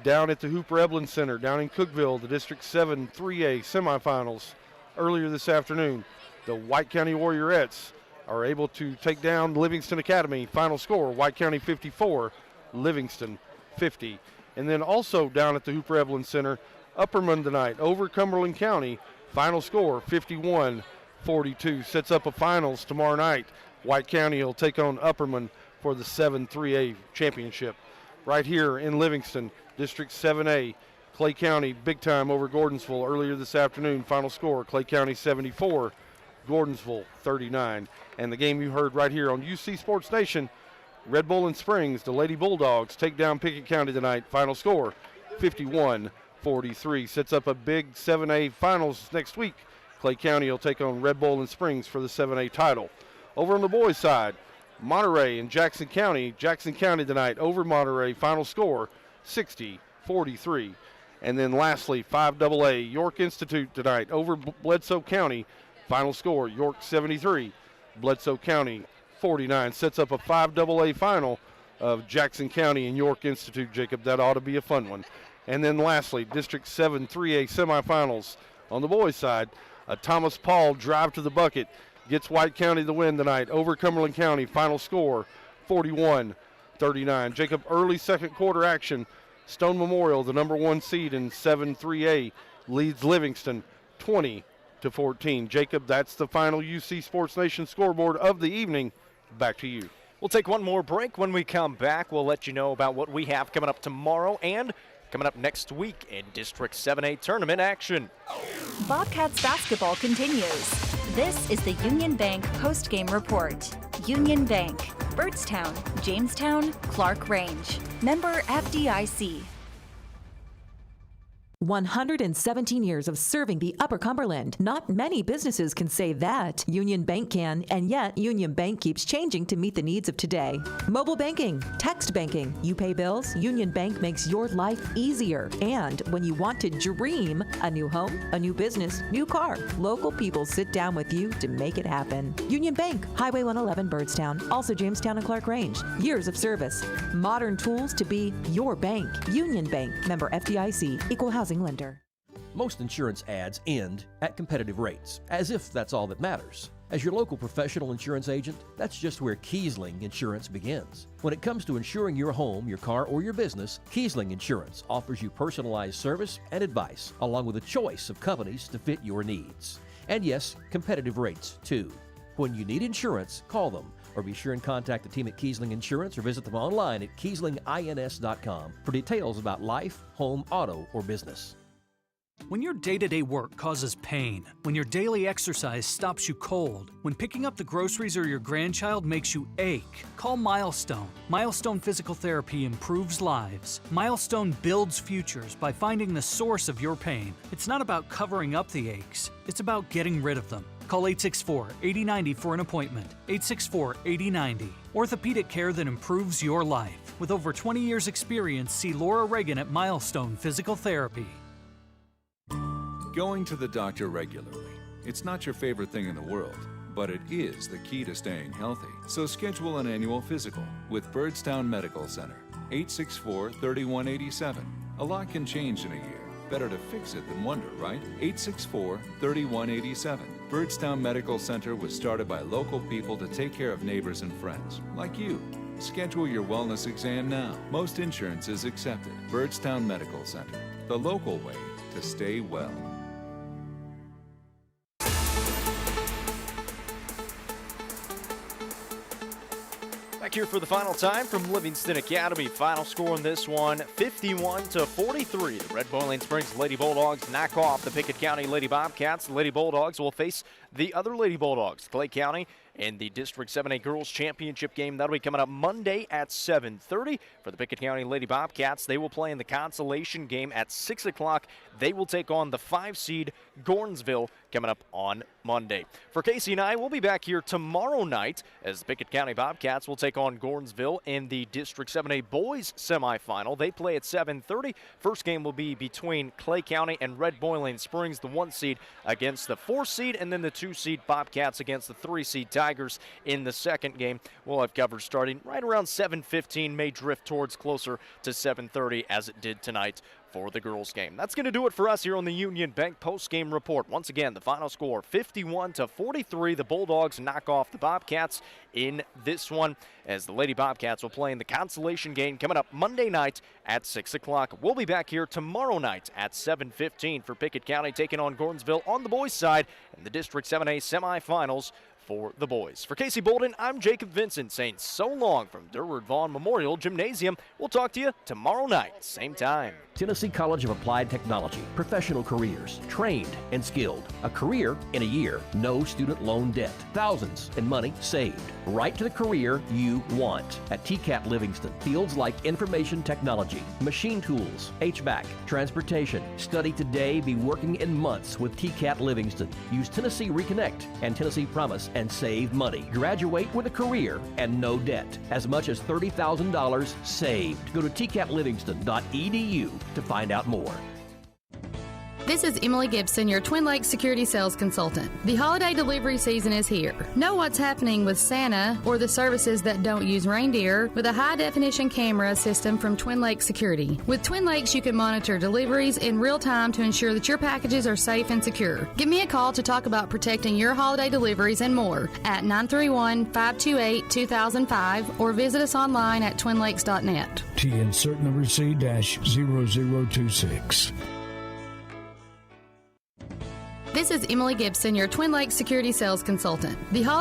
Down at the Hooper Eblin Center, down in Cookeville, the District 7 3A semifinals earlier this afternoon. The White County Warriorettes are able to take down Livingston Academy. Final score, White County 54, Livingston 50. And then also down at the Hooper Eblin Center, Upperman tonight over Cumberland County. Final score, 51-42. Sets up a finals tomorrow night. White County will take on Upperman for the 7-3A championship. Right here in Livingston, District 7A, Clay County big time over Gordonsville earlier this afternoon. Final score, Clay County 74, Gordonsville 39. And the game you heard right here on UC Sports Nation, Red Bowling Springs, the Lady Bulldogs take down Pickett County tonight. Final score, 51-43. Sets up a big 7A finals next week. Clay County will take on Red Bowling Springs for the 7A title. Over on the boys' side, Monterey and Jackson County. Jackson County tonight over Monterey. Final score, 60-43. And then lastly, 5AA, York Institute tonight over Bledsoe County. Final score, York 73, Bledsoe County 49. Sets up a 5AA final of Jackson County and York Institute, Jacob. That ought to be a fun one. And then lastly, District 7 3A semifinals on the boys' side. A Thomas Paul drive to the bucket gets White County the win tonight over Cumberland County. Final score, 41-39. Jacob, early second quarter action. Stone Memorial, the number 1 seed in 7 3A, leads Livingston 20-14. Jacob, that's the final UC Sports Nation scoreboard of the evening. Back to you. We'll take one more break. When we come back, we'll let you know about what we have coming up tomorrow and coming up next week in District 7A tournament action. Bobcats basketball continues. This is the Union Bank post-game report. Union Bank, Byrdstown, Jamestown, Clark Range. Member FDIC. 117 years of serving the Upper Cumberland. Not many businesses can say that. Union Bank can, and yet Union Bank keeps changing to meet the needs of today. Mobile banking, text banking, you pay bills, Union Bank makes your life easier. And when you want to dream a new home, a new business, new car, local people sit down with you to make it happen. Union Bank, Highway 111 Byrdstown, also Jamestown and Clark Range. Years of service, modern tools to be your bank. Union Bank, member FDIC, equal housing lender. Most insurance ads end at competitive rates, as if that's all that matters. As your local professional insurance agent, that's just where Kiesling Insurance begins. When it comes to insuring your home, your car, or your business, Kiesling Insurance offers you personalized service and advice, along with a choice of companies to fit your needs. And yes, competitive rates too. When you need insurance, call them, or be sure and contact the team at Kiesling Insurance or visit them online at KieslingINS.com for details about life, home, auto, or business. When your day-to-day work causes pain, when your daily exercise stops you cold, when picking up the groceries or your grandchild makes you ache, call Milestone. Milestone Physical Therapy improves lives. Milestone builds futures by finding the source of your pain. It's not about covering up the aches, it's about getting rid of them. Call 864-8090 for an appointment. 864-8090. Orthopedic care that improves your life. With over 20 years' experience, see Laura Reagan at Milestone Physical Therapy. Going to the doctor regularly. It's not your favorite thing in the world, but it is the key to staying healthy. So schedule an annual physical with Byrdstown Medical Center, 864-3187. A lot can change in a year. Better to fix it than wonder, right? 864-3187. Byrdstown Medical Center was started by local people to take care of neighbors and friends, like you. Schedule your wellness exam now. Most insurance is accepted. Byrdstown Medical Center, the local way to stay well. Back here for the final time from Livingston Academy. Final score in this one, 51-43. The Red Boiling Springs Lady Bulldogs knock off the Pickett County Lady Bobcats. The Lady Bulldogs will face the other Lady Bulldogs, Clay County, in the District 7A Girls Championship game. That'll be coming up Monday at 7:30. For the Pickett County Lady Bobcats, they will play in the consolation game at 6 o'clock. They will take on the 5-seed Gornsville coming up on Monday. For Casey and I, we'll be back here tomorrow night as the Pickett County Bobcats will take on Gornsville in the District 7A Boys semifinal. They play at 7:30. First game will be between Clay County and Red Boiling Springs, the 1-seed against the 4-seed, and then the 2-seed Bobcats against the 3-seed Tigers in the second game. We'll have coverage starting right around 7:15, may drift towards closer to 7:30 as it did tonight for the girls game. That's going to do it for us here on the Union Bank post-game report. Once again, the final score 51-43. The Bulldogs knock off the Bobcats in this one as the Lady Bobcats will play in the consolation game coming up Monday night at 6 o'clock. We'll be back here tomorrow night at 7:15 for Pickett County taking on Gornsville on the boys' side in the District 7A semifinals for the boys. For Casey Bolden, I'm Jacob Vincent saying so long from Durward Vaughn Memorial Gymnasium. We'll talk to you tomorrow night, same time. Tennessee College of Applied Technology, professional careers, trained and skilled. A career in a year, no student loan debt, thousands in money saved. Right to the career you want. At TCAT Livingston, fields like information technology, machine tools, HVAC, transportation. Study today, be working in months with TCAT Livingston. Use Tennessee Reconnect and Tennessee Promise and save money. Graduate with a career and no debt. As much as $30,000 saved. Go to tcatlivingston.edu to find out more. This is Emily Gibson, your Twin Lakes Security Sales Consultant. The holiday delivery season is here. Know what's happening with Santa or the services that don't use reindeer with a high-definition camera system from Twin Lakes Security. With Twin Lakes, you can monitor deliveries in real time to ensure that your packages are safe and secure. Give me a call to talk about protecting your holiday deliveries and more at 931-528-2005 or visit us online at twinlakes.net. T insert number C-0026. This is Emily Gibson, your Twin Lakes Security Sales Consultant. The holiday